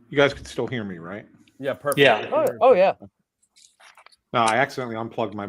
You guys can still hear me, right? Yeah, perfect. Yeah. Oh yeah. No, I accidentally unplugged my.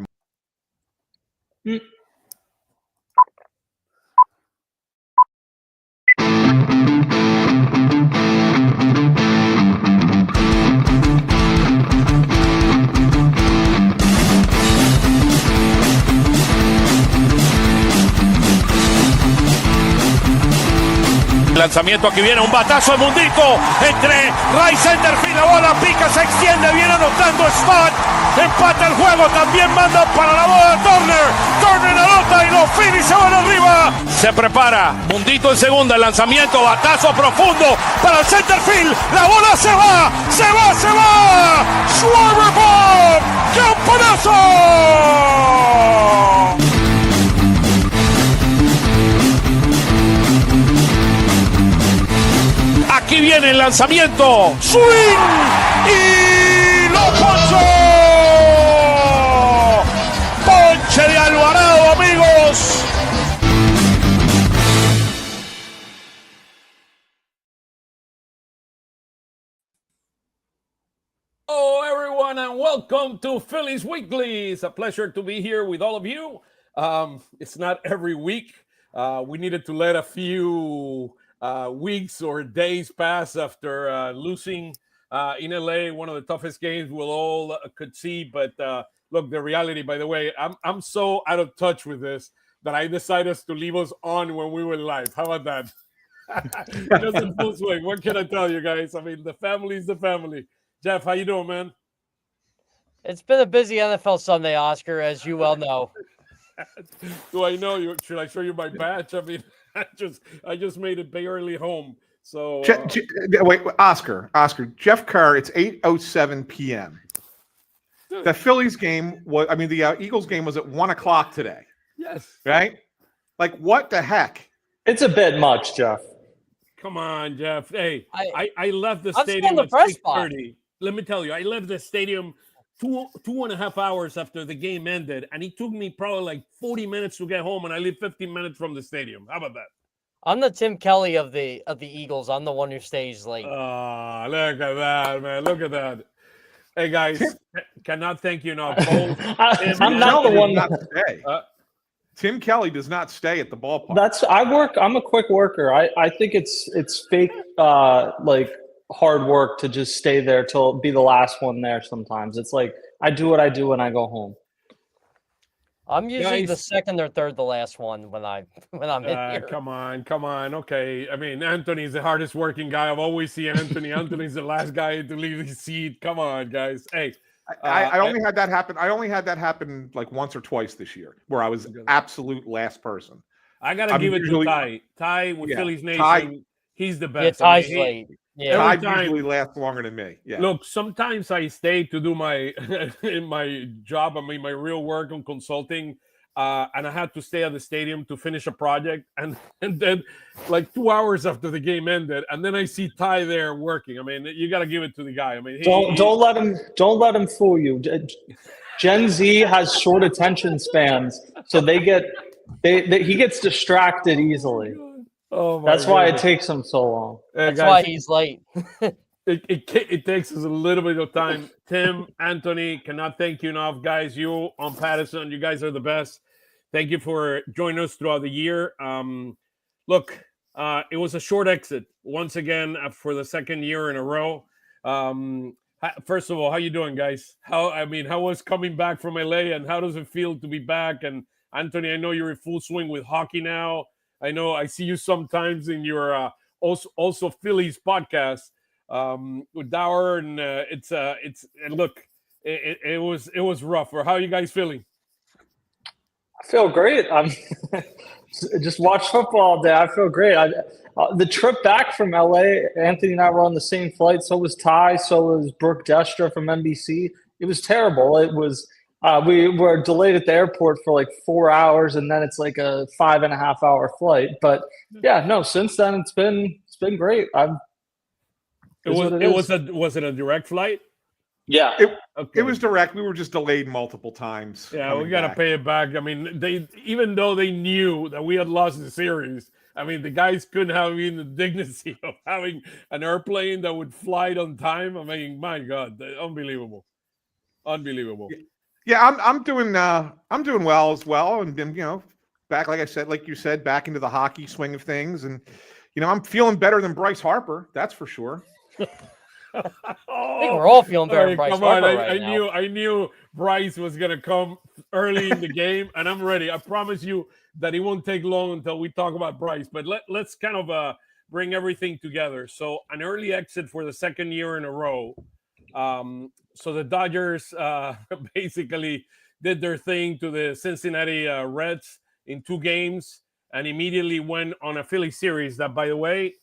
Lanzamiento, aquí viene un batazo de Mundito entre right center field, la bola pica, se extiende, viene anotando Stott, empata el juego, también manda para la bola Turner anota y los Phillies se van arriba. Se prepara, Mundito en segunda, el lanzamiento, batazo profundo para el center field, la bola se va, Schwarber Bomb, ¡campanazo! Aquí viene el lanzamiento. ¡Swing! ¡Y lo ponchó! ¡Ponche de Alvarado, amigos! Hello, everyone, and welcome to Phillies Weekly. It's a pleasure to be here with all of you. It's not every week. We needed to let a few weeks or days pass after losing in LA, one of the toughest games we'll all could see. But look, the reality, by the way, I'm so out of touch with this that I decided to leave us on when we were live. How about that? Just in full swing. What can I tell you guys? I mean, the family's the family. Jeff, how you doing, man? It's been a busy NFL Sunday, Oscar, as you well know. Do I know you? Should I show you my badge? I mean, I just made it barely home. So Wait, Oscar, Jeff Kerr. It's 8:07 p.m. The Phillies game was. I mean, the Eagles game was at 1:00 today. Yes. Right. Like, what the heck? It's a bit much, Jeff. Come on, Jeff. Hey, I left the I'm stadium still in the at press box. 6:30. Let me tell you, I left the stadium two and a half hours after the game ended, and it took me probably like 40 minutes to get home, and I live 15 minutes from the stadium. How about that? I'm the Tim Kelly of the Eagles. I'm the one who stays late. Look at that, man. Look at that. Hey, guys, cannot thank you enough. I'm not the one. Tim Kelly does not stay at the ballpark. I'm a quick worker. I think it's fake like hard work to just stay there till be the last one there. Sometimes it's like I do what I do and I go home. I'm usually the second or third, the last one when I'm in here. Come on. Okay, I mean, Anthony's the hardest working guy. I've always seen Anthony. Anthony's the last guy to leave his seat. Come on, guys. Hey, I only had that happen. I only had that happen like once or twice this year, where I was absolute last person. I gotta give it to Ty. Ty with Phillies Nation. Ty, he's the best. Yeah, Ty's late. Yeah, Ty usually lasts longer than me. Yeah. Look, sometimes I stay to do my in my job. I mean, my real work on consulting, and I had to stay at the stadium to finish a project, and then like 2 hours after the game ended, and then I see Ty there working. I mean, you got to give it to the guy. I mean, don't let him fool you. Gen Z has short attention spans, so he gets distracted easily. Oh, that's why it takes him so long. That's why he's late. It takes us a little bit of time. Tim, Anthony, cannot thank you enough, guys. You on Patterson, you guys are the best. Thank you for joining us throughout the year. Look, it was a short exit once again for the second year in a row. First of all, how you doing, guys? How was coming back from LA, and how does it feel to be back? And Anthony, I know you're in full swing with hockey now. I know I see you sometimes in your also Phillies podcast with Dower, and it was rough. Or how are you guys feeling? I feel great. I'm just watch football all day. I feel great. The trip back from LA, Anthony and I were on the same flight. So was Ty. So was Brooke Destra from NBC. It was terrible. It was. We were delayed at the airport for like 4 hours, and then it's like a 5.5 hour flight. But yeah, no. Since then, it's been great. Was it a direct flight? Yeah, it was direct. We were just delayed multiple times. Yeah, we got to pay it back. I mean, even though they knew that we had lost the series, I mean, the guys couldn't have even the dignity of having an airplane that would fly on time. I mean, my God, unbelievable. Yeah, I'm doing well as well, and then back, like I said, like you said, back into the hockey swing of things, and I'm feeling better than Bryce Harper, that's for sure. I think we're all feeling better than Bryce Harper right now. I knew Bryce was gonna come early in the game, and I'm ready. I promise you that it won't take long until we talk about Bryce. But let's kind of bring everything together. So an early exit for the second year in a row. So the Dodgers basically did their thing to the Cincinnati Reds in 2 games and immediately went on a Philly series that, by the way,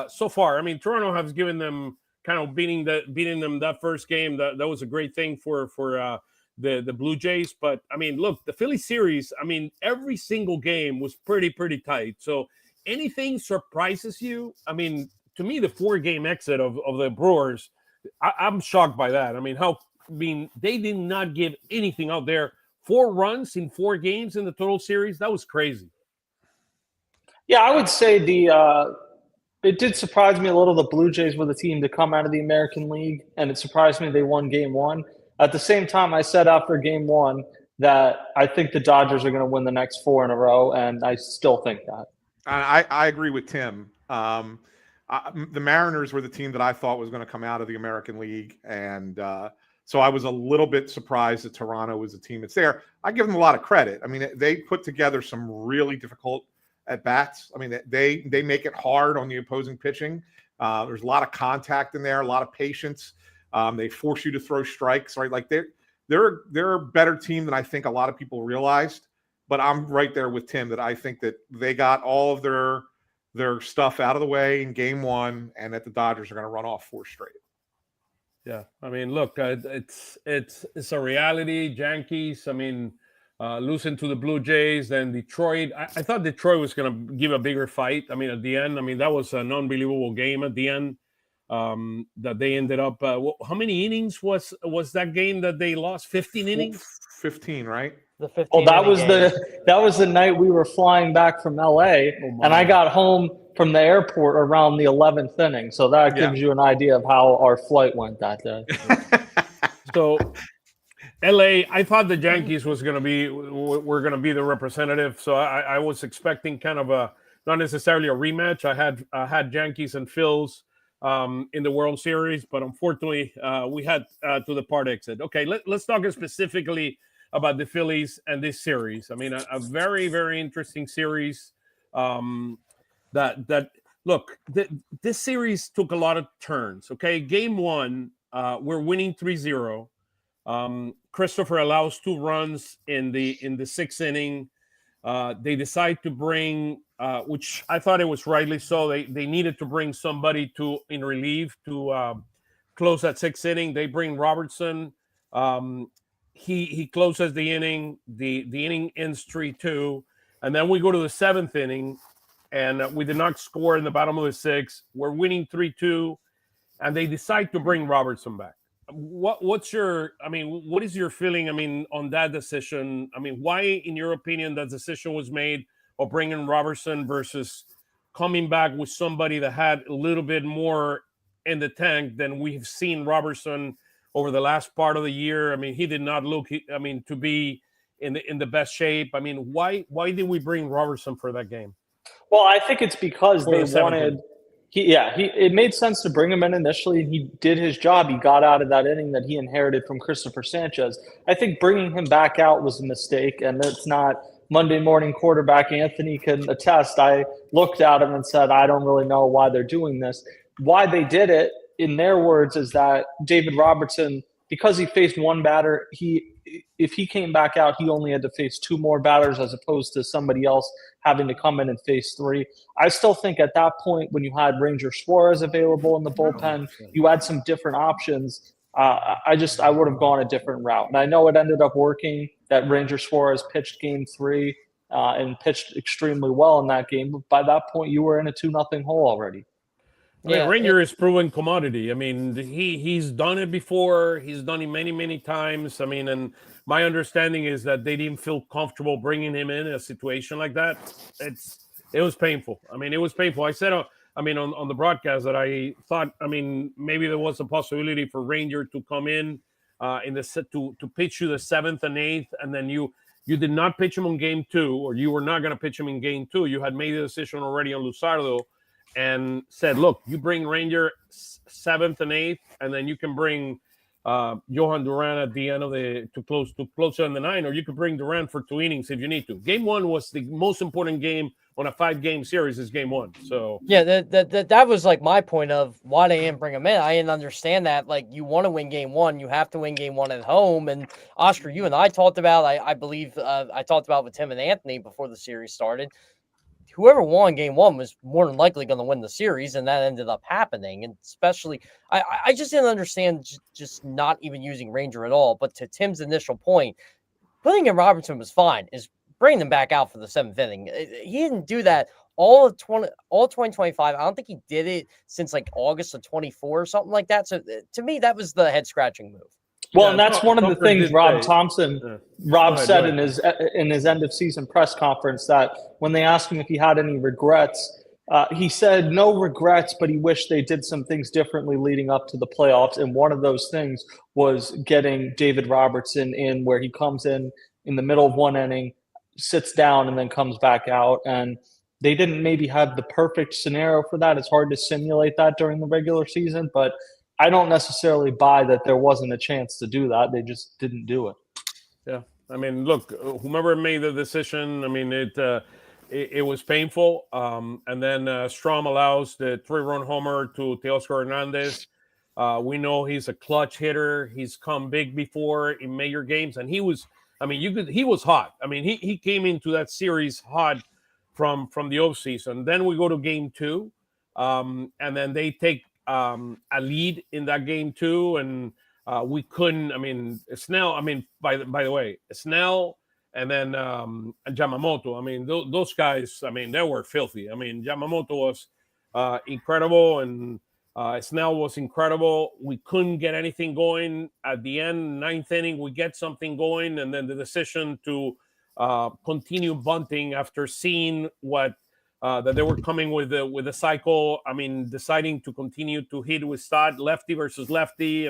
so far, I mean, Toronto has given them kind of beating them that first game. That was a great thing for the Blue Jays. But, I mean, look, the Philly series, I mean, every single game was pretty tight. So anything surprises you? I mean, to me, the 4-game exit of the Brewers, I'm shocked by that. I mean, they did not give anything out there. 4 runs in 4 games in the total series. That was crazy. Yeah, I would say it did surprise me a little. The Blue Jays were the team to come out of the American League, and it surprised me they won Game 1. At the same time, I said after Game 1 that I think the Dodgers are going to win the next 4 in a row, and I still think that. I agree with Tim. The Mariners were the team that I thought was going to come out of the American League, and so I was a little bit surprised that Toronto was the team that's there. I give them a lot of credit. I mean, they put together some really difficult at-bats. I mean, they make it hard on the opposing pitching. There's a lot of contact in there, a lot of patience. They force you to throw strikes, right? Like they're a better team than I think a lot of people realized. But I'm right there with Tim that I think that they got all of their stuff out of the way in Game 1, and that the Dodgers are going to run off 4 straight. Yeah, I mean, look, it's a reality. Yankees, I mean, losing to the Blue Jays, then Detroit. I thought Detroit was going to give a bigger fight. I mean, at the end, I mean, that was an unbelievable game at the end. That they ended up. How many innings was that game that they lost? 15 innings. 15, right? The 15. Oh, that was the night we were flying back from LA, and I got home from the airport around the 11th inning. So that gives you an idea of how our flight went that day. So, LA, I thought the Yankees were going to be the representative. So I was expecting kind of not necessarily a rematch. I had Yankees and Phils in the World Series, but unfortunately we had to the part exit. Okay, let's talk specifically about the Phillies and this series. I mean, a very, very interesting series. This series took a lot of turns. Okay, Game 1, we're winning 3-0. Christopher allows 2 runs in the 6th inning. They decide to bring, which I thought it was rightly so. They needed to bring somebody in relief to close that 6th inning. They bring Robertson. He closes the inning. The inning ends 3-2, and then we go to the 7th inning, and we did not score in the bottom of the 6th. We're winning 3-2, and they decide to bring Robertson back. What is your feeling? I mean, on that decision. I mean, why, in your opinion, that decision was made of bringing Robertson versus coming back with somebody that had a little bit more in the tank than we've seen Robertson over the last part of the year? I mean, he did not look, to be in the best shape. I mean, why did we bring Robertson for that game? Well, I think it's because they wanted. It made sense to bring him in initially, and he did his job. He got out of that inning that he inherited from Christopher Sanchez. I think bringing him back out was a mistake, and it's not. Monday morning quarterback Anthony can attest. I looked at him and said, I don't really know why they're doing this. Why they did it, in their words, is that David Robertson, because he faced 1 batter, if he came back out, he only had to face 2 more batters as opposed to somebody else having to come in and face 3. I still think at that point, when you had Ranger Suarez available in the bullpen, you had some different options. I would have gone a different route. And I know it ended up working that Ranger Suarez pitched Game 3 and pitched extremely well in that game. But by that point, you were in a 2-0 hole already. I mean, Ranger is proven commodity. I mean, he's done it before. He's done it many, many times. I mean, and my understanding is that they didn't feel comfortable bringing him in a situation like that. It was painful. I mean, it was painful. I said, on the broadcast that I thought, maybe there was a possibility for Ranger to come in the set to pitch you the 7th and 8th, and then you did not pitch him on game 2, or you were not going to pitch him in game 2. You had made the decision already on Luzardo and said, look, you bring Ranger 7th and 8th, and then you can bring Johan Duran at the end of to close on the 9, or you could bring Duran for 2 innings if you need to. Game 1 was the most important game on a 5-game series is game 1. So yeah, that was like my point of why they didn't bring him in. I didn't understand that. Like, you want to win game 1, you have to win game 1 at home. And Oscar, you and I talked about, I believe I talked about with Tim and Anthony before the series started. Whoever won game 1 was more than likely going to win the series, and that ended up happening. And especially, I just didn't understand just not even using Ranger at all. But to Tim's initial point, putting in Robertson was fine. Is bringing them back out for the 7th inning. He didn't do that all of 2025. I don't think he did it since like August of 24 or something like that. So to me, that was the head scratching move. Well, and that's one of the things Rob said in his end of season press conference, that when they asked him if he had any regrets, he said no regrets, but he wished they did some things differently leading up to the playoffs. And one of those things was getting David Robertson in, where he comes in the middle of 1 inning, sits down, and then comes back out. And they didn't maybe have the perfect scenario for that. It's hard to simulate that during the regular season, but I don't necessarily buy that there wasn't a chance to do that. They just didn't do it. Yeah. I mean, look, whomever made the decision, it was painful. And then Strom allows the 3-run homer to Teoscar Hernandez. We know he's a clutch hitter. He's come big before in major games, and he was hot. I mean, he came into that series hot from the offseason. Then we go to game 2, and then they take a lead in that game 2, and we couldn't. Snell. By the way, Snell and then Yamamoto. Those guys. They were filthy. Yamamoto was incredible, and Snell was incredible. We couldn't get anything going at the end. 9th inning, we get something going, and then the decision to continue bunting after seeing what that they were coming with the cycle. Deciding to continue to hit with Stott, lefty versus lefty.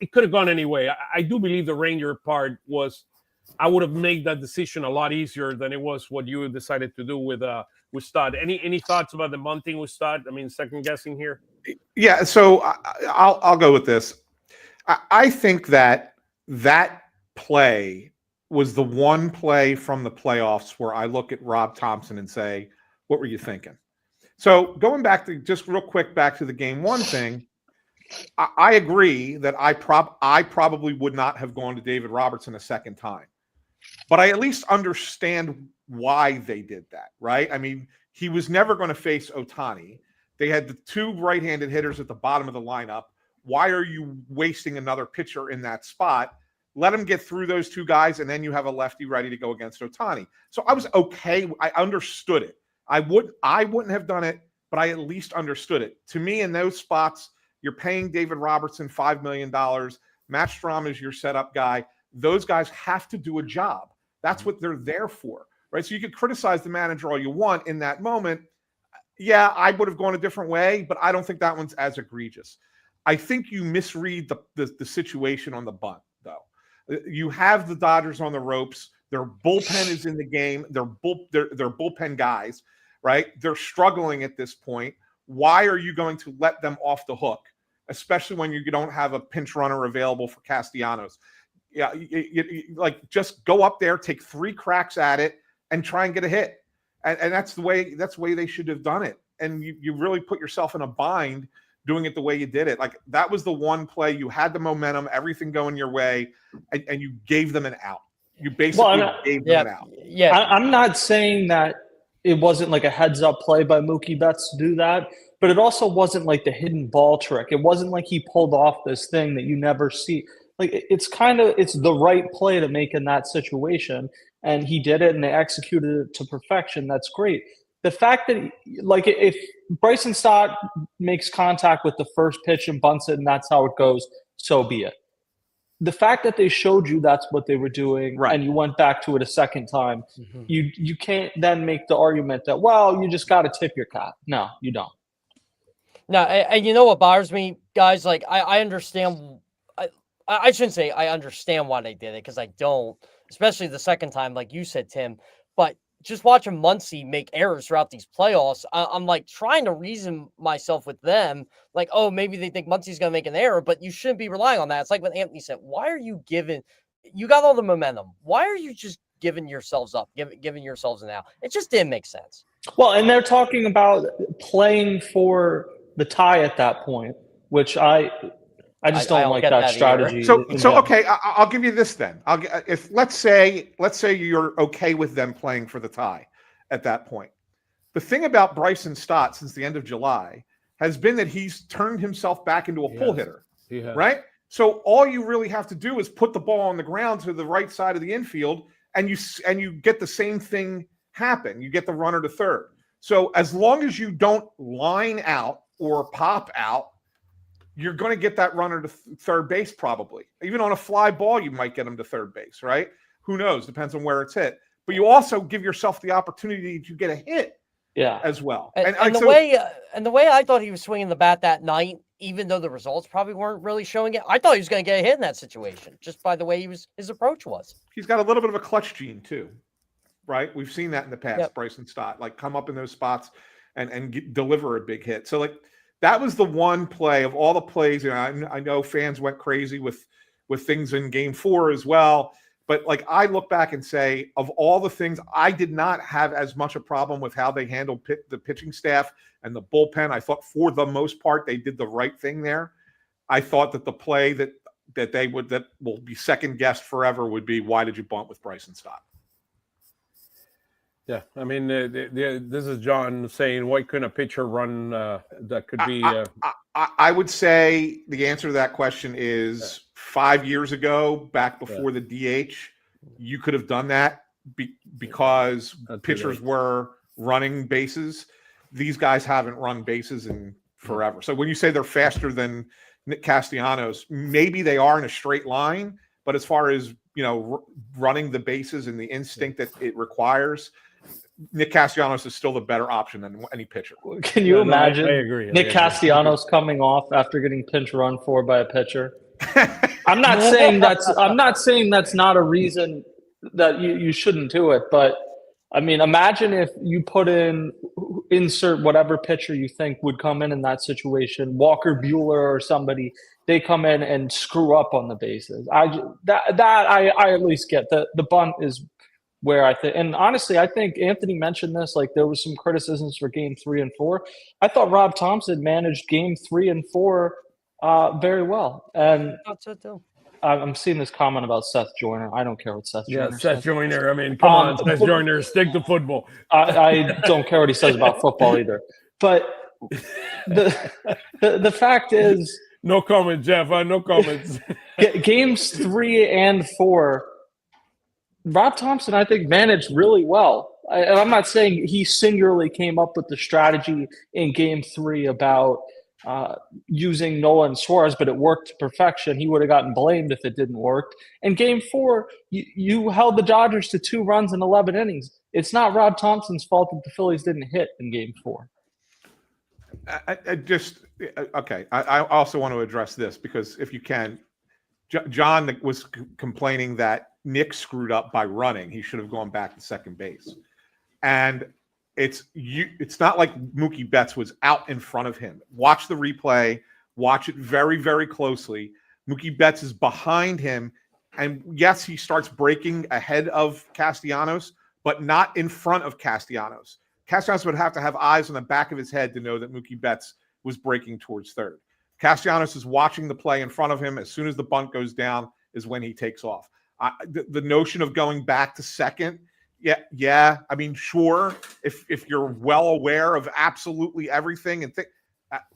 It could have gone anyway. I do believe the Ranger part was, I would have made that decision a lot easier than it was what you decided to do with Stott. Any thoughts about the bunting with Stott? Second guessing here. Yeah, so I'll go with this. I think that play was the one play from the playoffs where I look at Rob Thompson and say, what were you thinking? So going back to just real quick, back to the game 1 thing, I agree that I probably would not have gone to David Robertson a second time, but I at least understand why they did that, right? He was never going to face Ohtani. They had the 2 right-handed hitters at the bottom of the lineup. Why are you wasting another pitcher in that spot? Let him get through those 2 guys, and then you have a lefty ready to go against Ohtani. So I was okay. I understood it. I wouldn't have done it, but I at least understood it. To me, in those spots, you're paying David Robertson $5 million. Matt Strom is your setup guy. Those guys have to do a job. That's what they're there for, right? So you could criticize the manager all you want in that moment. Yeah, I would have gone a different way, but I don't think that one's as egregious. I think you misread the situation on the bunt, though. You have the Dodgers on the ropes. Their bullpen is in the game. They're bullpen guys, right? They're struggling at this point. Why are you going to let them off the hook, especially when you don't have a pinch runner available for Castellanos? Yeah, like just go up there, take 3 cracks at it, and try and get a hit. And that's the way they should have done it. And you really put yourself in a bind doing it the way you did it. Like, that was the one play. You had the momentum, everything going your way, and you gave them an out. You basically gave them an out. Yeah, I'm not saying that it wasn't like a heads-up play by Mookie Betts to do that, but it also wasn't like the hidden ball trick. It wasn't like he pulled off this thing that you never see. Like, it's the right play to make in that situation, and he did it, and they executed it to perfection. That's great. The fact that, like, if Bryson Stott makes contact with the first pitch and bunts it, and that's how it goes, so be it. the fact that they showed you that's what they were doing, Right. and you went back to it a second time, you can't then make the argument that, well, you just got to tip your cap. No, you don't. No, and you know what bothers me, guys? Like, I understand. I shouldn't say I understand why they did it, because I don't, especially the second time, like you said, Tim. But just watching Muncy make errors throughout these playoffs, I'm like trying to reason myself with them. Like, oh, maybe they think Muncy's going to make an error, but you shouldn't be relying on that. It's like what Anthony said. Why are you you got all the momentum. Why are you just giving yourselves up, giving yourselves an out? It just didn't make sense. Well, and they're talking about playing for the tie at that point, which I just don't like that strategy. So okay, I'll give you this then. If let's say you're okay with them playing for the tie at that point. The thing about Bryson Stott since the end of July has been that he's turned himself back into a pull hitter, right? So all you really have to do is put the ball on the ground to the right side of the infield, and you get the same thing happen. You get the runner to third. So as long as you don't line out or pop out, you're going to get that runner to third base probably. Even on a fly ball, you might get him to third base, right? Who knows? Depends on where it's hit. But you also give yourself the opportunity to get a hit as well. And the way I thought he was swinging the bat that night, even though the results probably weren't really showing it, I thought he was going to get a hit in that situation just by the way his approach was. He's got a little bit of a clutch gene too, right? We've seen that in the past, Bryson Stott, like come up in those spots and deliver a big hit. So like, that was the one play of all the plays. I know fans went crazy with things in Game 4 as well. But like I look back and say, of all the things, I did not have as much a problem with how they handled the pitching staff and the bullpen. I thought for the most part they did the right thing there. I thought that the play that will be second guessed forever would be, why did you bunt with Bryson Stott? Yeah, I mean, this is John saying, why couldn't a pitcher run that could be... I would say the answer to that question is 5 years ago, back before the DH, you could have done that because pitchers were running bases. These guys haven't run bases in forever. So when you say they're faster than Nick Castellanos, maybe they are in a straight line, but as far as, running the bases and the instinct that it requires, Nick Castellanos is still the better option than any pitcher. Can you imagine I agree. Nick Castellanos coming off after getting pinch run for by a pitcher? I'm not saying that's not a reason that you shouldn't do it, but I mean, imagine if you insert whatever pitcher you think would come in that situation, Walker Buehler or somebody, they come in and screw up on the bases. I at least get. The bunt is where I think, and honestly, I think Anthony mentioned this, like there was some criticisms for Game 3 and 4. I thought Rob Thompson managed Game 3 and 4 very well. And I'm seeing this comment about Seth Joyner. I don't care what Seth Joyner says. Seth Joyner. I mean, come on, Seth Joyner, stick to football. I don't care what he says about football either. But the fact is, no comment, Jeff. No comments. Games 3 and 4, Rob Thompson, I think, managed really well. And I'm not saying he singularly came up with the strategy in Game 3 about using Nolan Suarez, but it worked to perfection. He would have gotten blamed if it didn't work. In Game 4, you held the Dodgers to 2 runs in 11 innings. It's not Rob Thompson's fault that the Phillies didn't hit in Game 4. I also want to address this because if you can, John was complaining that Nick screwed up by running. He should have gone back to second base. And it's not like Mookie Betts was out in front of him. Watch the replay. Watch it very, very closely. Mookie Betts is behind him. And yes, he starts breaking ahead of Castellanos, but not in front of Castellanos. Castellanos would have to have eyes on the back of his head to know that Mookie Betts was breaking towards third. Castellanos is watching the play in front of him. As soon as the bunt goes down is when he takes off. The notion of going back to second, yeah. I mean, sure, if you're well aware of absolutely everything and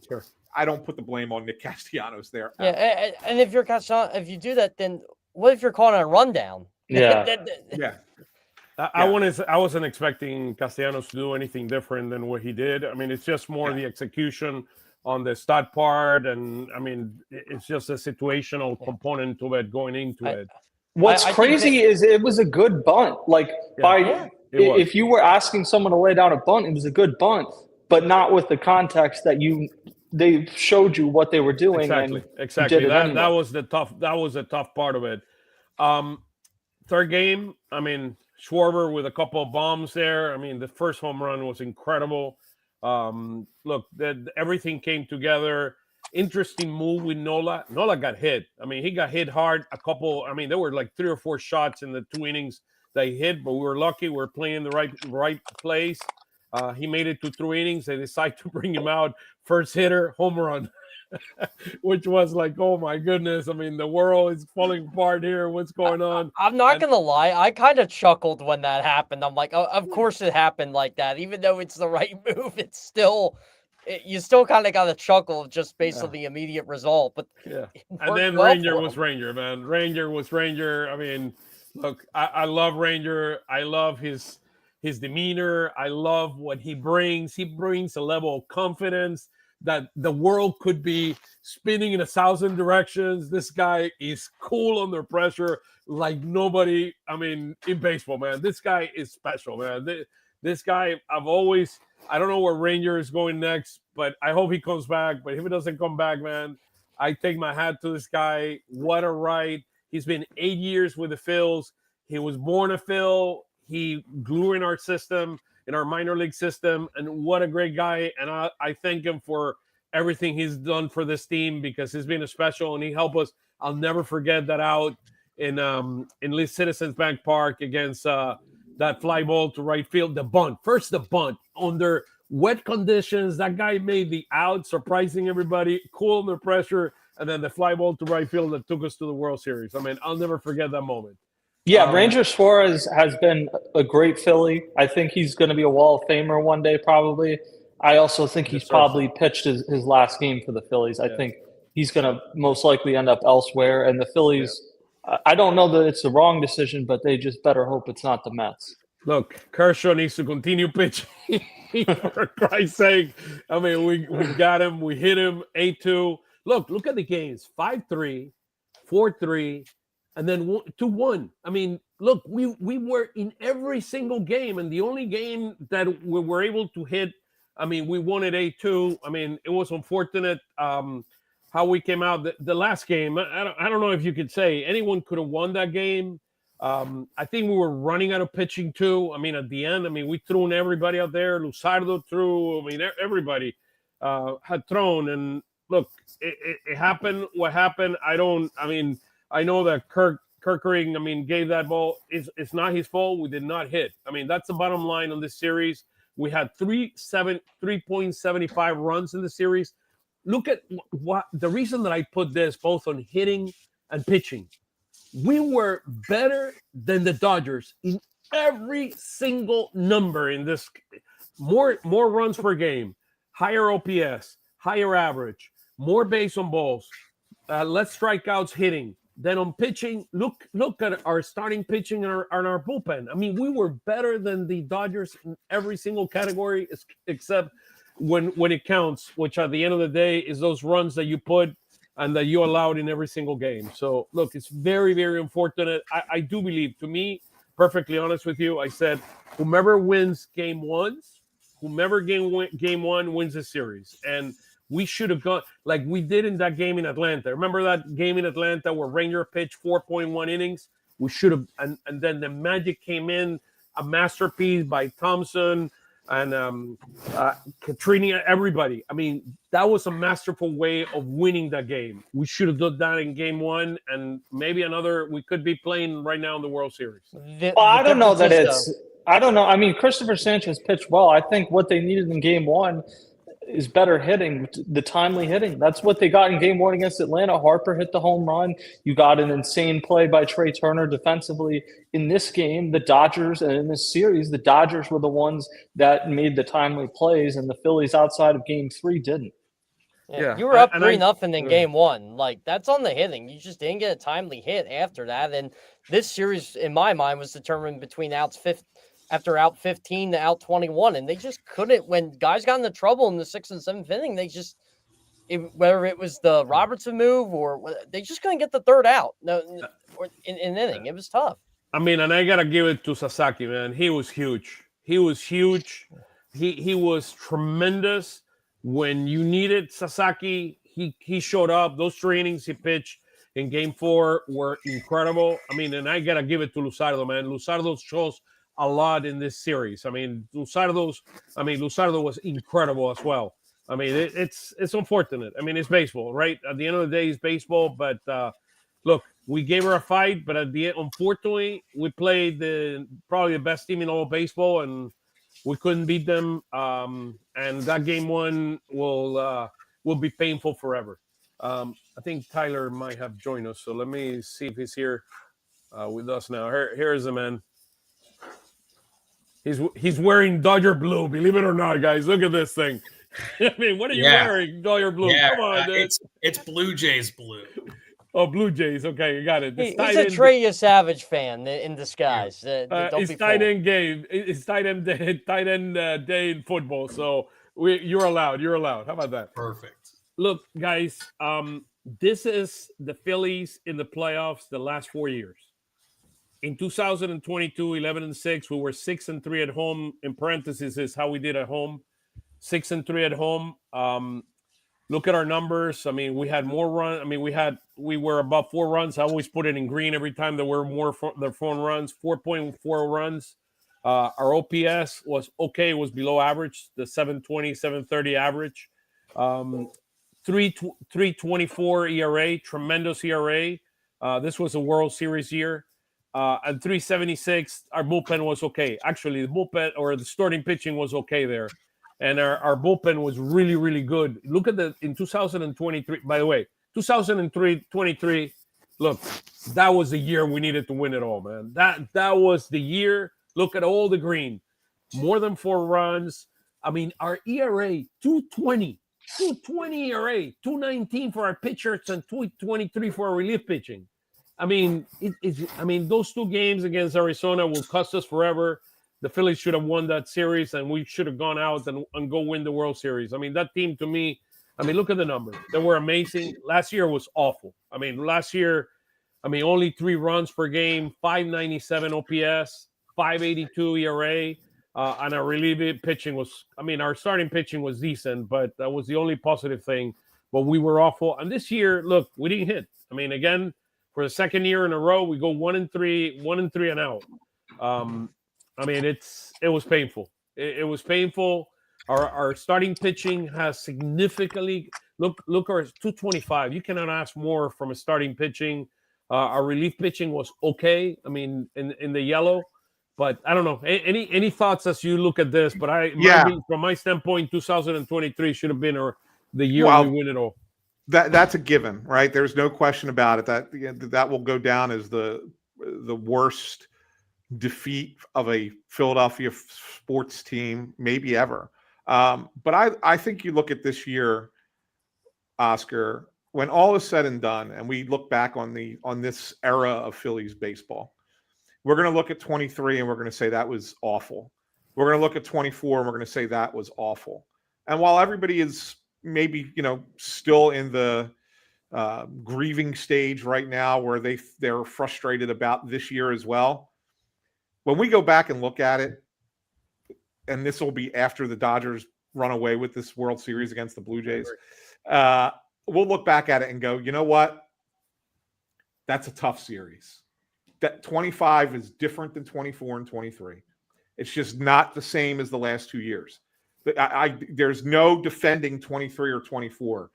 sure. I don't put the blame on Nick Castellanos there. Yeah, and if you're Castellanos, if you do that, then what if you're calling a rundown? Yeah. Yeah. I wasn't expecting Castellanos to do anything different than what he did. I mean, it's just more the execution on the stat part, and I mean, it's just a situational component to it going into it. What's crazy is it was a good bunt. Like if you were asking someone to lay down a bunt, it was a good bunt, but not with the context that they showed you what they were doing. Exactly. That was the tough part of it. Third game, I mean, Schwarber with a couple of bombs there. I mean, the first home run was incredible. Look, everything came together. Interesting move with Nola. Nola got hit. I mean, he got hit hard. There were like 3 or 4 shots in the 2 innings that he hit, but we were lucky. We were playing the right place. He made it to 3 innings. They decided to bring him out. First hitter, home run, which was like, oh my goodness. I mean, the world is falling apart here. What's going on? I'm not going to lie. I kind of chuckled when that happened. I'm like, oh, of course it happened like that. Even though it's the right move, it's still... you still kind of got to chuckle just based on the immediate result. But and then Ranger was Ranger, man. Ranger was Ranger. I mean, look, I love Ranger. I love his demeanor. I love what he brings. He brings a level of confidence that the world could be spinning in 1,000 directions. This guy is cool under pressure like nobody. I mean, in baseball, man. This guy is special, man. This guy, I don't know where Ranger is going next, but I hope he comes back. But if he doesn't come back, man, I take my hat to this guy. What a ride. He's been 8 years with the Phils. He was born a Phil. He grew in our system, in our minor league system, and what a great guy. And I thank him for everything he's done for this team because he's been a special and he helped us. I'll never forget that out in Citizens Bank Park against that fly ball to right field, the bunt. First, the bunt under wet conditions. That guy made the out, surprising everybody, cool under pressure, and then the fly ball to right field that took us to the World Series. I mean, I'll never forget that moment. Yeah, Ranger Suarez has been a great Philly. I think he's going to be a Wall of Famer one day, probably. I also think he's probably pitched his last game for the Phillies. I think he's going to most likely end up elsewhere. And the Phillies, I don't know that it's the wrong decision, but they just better hope it's not the Mets. Look, Kershaw needs to continue pitching, for Christ's sake. I mean, we got him. We hit him 8-2. Look at the games, 5-3, 4-3, and then 2-1. I mean, look, we were in every single game, and the only game that we were able to hit, I mean, we won at 8-2. I mean, it was unfortunate how we came out. The last game, I don't know if you could say anyone could have won that game. I think we were running out of pitching too. I mean, at the end, we threw everybody out there. Luzardo threw. I mean, everybody had thrown. And look, it happened. What happened? I know that Kirkering, gave that ball. It's not his fault. We did not hit. I mean, that's the bottom line on this series. We had 3.75 runs in the series. Look at what the reason that I put this both on hitting and pitching. We were better than the Dodgers in every single number in this. More runs per game, higher OPS, higher average, more base on balls, less strikeouts hitting. Then on pitching, look at our starting pitching and our bullpen. I mean, we were better than the Dodgers in every single category except when it counts, which at the end of the day is those runs that you put and that you allowed in every single game. So, look, it's very, very unfortunate. I do believe, to me, perfectly honest with you, I said, whomever wins game one wins the series. And we should have gone like we did in that game in Atlanta. Remember that game in Atlanta where Ranger pitched 4.1 innings? We should have. And then the magic came in, a masterpiece by Thompson and Katrina, everybody. I mean, that was a masterful way of winning that game. We should have done that in game one, and maybe another. We could be playing right now in the World Series. I don't know that it's. I don't know. I mean, Christopher Sanchez pitched well. I think what they needed in game one is better hitting, the timely hitting. That's what they got in game one against Atlanta. Harper hit the home run. You got an insane play by Trey Turner defensively. In this game, the Dodgers, and in this series, the Dodgers were the ones that made the timely plays, and the Phillies outside of game three didn't. Yeah. You were up 3-0 in game one. Like, that's on the hitting. You just didn't get a timely hit after that. And this series, in my mind, was determined between after out 15 to out 21, and they just couldn't. When guys got into trouble in the 6th and 7th inning, whether it was the Robertson move or they just couldn't get the third out. No, or in an inning, it was tough. I mean, and I gotta give it to Sasaki, man. He was huge. He was huge. He was tremendous when you needed Sasaki. He showed up. Those 3 innings he pitched in Game 4 were incredible. I mean, and I gotta give it to Luzardo, man. Luzardo shows a lot in this series. I mean, Luzardo was incredible as well. I mean, it's unfortunate. I mean, it's baseball, right? At the end of the day, it's baseball. But look, we gave her a fight, but at the end, unfortunately, we played probably the best team in all of baseball, and we couldn't beat them. And that Game 1 will be painful forever. I think Tyler might have joined us, so let me see if he's here with us now. Here's the man. He's wearing Dodger blue. Believe it or not, guys, look at this thing. I mean, what are you wearing? Dodger blue. Yeah, come on, dude. It's Blue Jays blue. Oh, Blue Jays. Okay, you got it. He's a Trey Savage fan in disguise. It's tight end game. It's tight end day in football. So you're allowed. You're allowed. How about that? Perfect. Look, guys. This is the Phillies in the playoffs the last 4 years. In 2022, 11-6, we were 6-3 at home. In parentheses is how we did at home. 6-3 at home. Look at our numbers. I mean, we had more runs. I mean, we were above 4 runs. I always put it in green every time there were more than 4 runs. 4.4 runs. Our OPS was okay. It was below average. The 720, 730 average. 3.24 ERA. Tremendous ERA. This was a World Series year. At 3.76, our bullpen was okay. Actually, the bullpen or the starting pitching was okay there. And our bullpen was really, really good. Look at in 2023, by the way, 2023, look, that was the year we needed to win it all, man. That was the year. Look at all the green. More than 4 runs. I mean, our ERA, 2.20 ERA, 2.19 for our pitchers and 2.23 for our relief pitching. I mean, those 2 games against Arizona will cost us forever. The Phillies should have won that series, and we should have gone out and go win the World Series. I mean, that team to me, look at the numbers. They were amazing. Last year was awful. I mean, only 3 runs per game, 5.97 OPS, 5.82 ERA, and our relief pitching was, our starting pitching was decent, but that was the only positive thing. But we were awful. And this year, look, we didn't hit. Again, for the second year in a row, we go 1-3 and out. It was painful. It was painful. Our starting pitching has significantly look our 225. You cannot ask more from a starting pitching. Our relief pitching was okay. In the yellow, but I don't know. Any thoughts as you look at this? But from my standpoint, 2023 should have been the year we win it all. That's a given, right? There's no question about it. That will go down as the worst defeat of a Philadelphia sports team maybe ever. But I think you look at this year, Oscar, when all is said and done, and we look back on this era of Phillies baseball, we're going to look at 23 and we're going to say that was awful. We're going to look at 24 and we're going to say that was awful. And while everybody is maybe still in the grieving stage right now where they're frustrated about this year as well, when we go back and look at it, and this will be after the Dodgers run away with this World Series against the Blue Jays, we'll look back at it and go, you know what? That's a tough series. That 25 is different than 24 and 23. It's just not the same as the last 2 years. There's no defending 23 or 24.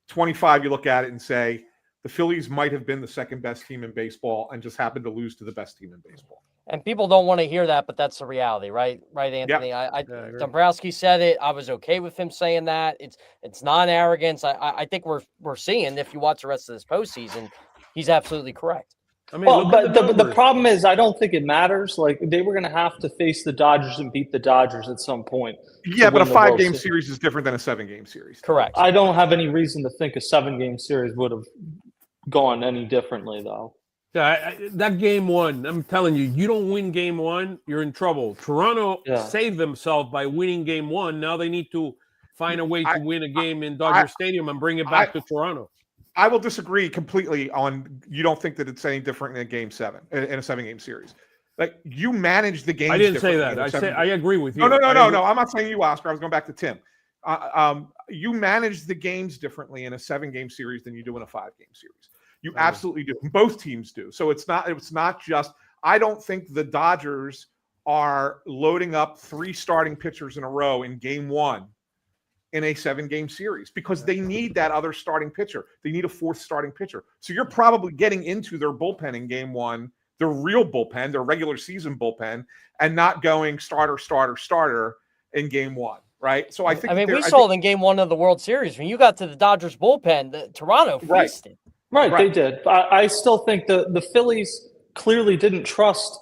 25, you look at it and say, the Phillies might have been the second best team in baseball and just happened to lose to the best team in baseball. And people don't want to hear that, but that's the reality, right? Right, Anthony? Yep. Dombrowski said it. I was okay with him saying that. It's non-arrogance. I think we're seeing, if you watch the rest of this postseason, he's absolutely correct. But the problem is, I don't think it matters. Like, they were going to have to face the Dodgers and beat the Dodgers at some point. Yeah, but a 5-game series is different than a 7-game series. Correct. I don't have any reason to think a 7-game series would have gone any differently, though. Yeah, that Game 1, I'm telling you, you don't win Game 1, you're in trouble. Toronto saved themselves by winning Game 1. Now they need to find a way to win a game in Dodger Stadium and bring it back to Toronto. I will disagree completely on you don't think that it's any different in a game 7 in a 7-game series. Like you manage the game. I didn't say that. I agree with you. No. I'm not saying you, Oscar. I was going back to Tim. You manage the games differently in a 7-game series than you do in a 5-game series. You absolutely do. Both teams do. So it's not just. I don't think the Dodgers are loading up 3 starting pitchers in a row in game 1 in a 7-game series because they need that other starting pitcher. They need a 4th starting pitcher. So you're probably getting into their bullpen in game 1, their real bullpen, their regular season bullpen, and not going starter in game 1, right? So I think we saw it in game 1 of the World Series when you got to the Dodgers bullpen, Toronto feasted. Right, they did. I still think the Phillies clearly didn't trust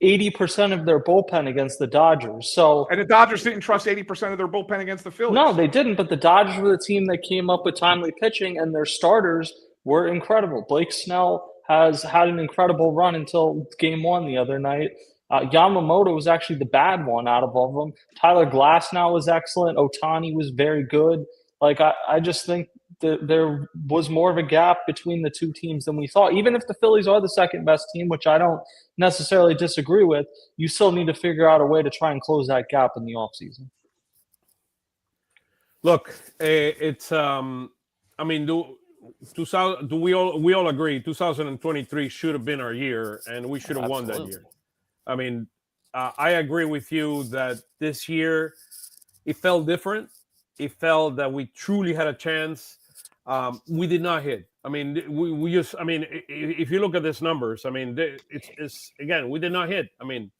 80% of their bullpen against the Dodgers. And the Dodgers didn't trust 80% of their bullpen against the Phillies. No, they didn't. But the Dodgers were the team that came up with timely pitching, and their starters were incredible. Blake Snell has had an incredible run until game 1 the other night. Yamamoto was actually the bad one out of all of them. Tyler Glasnow was excellent. Ohtani was very good. Like I just think that there was more of a gap between the two teams than we thought. Even if the Phillies are the second best team, which I don't necessarily disagree with, you still need to figure out a way to try and close that gap in the offseason. Look, it's I mean, we all agree 2023 should have been our year, and we should have won that year. I mean, I agree with you that this year it felt different. It felt that we truly had a chance. We did not hit. I mean, we just. I mean, if you look at these numbers, I mean, it's again, we did not hit. I mean,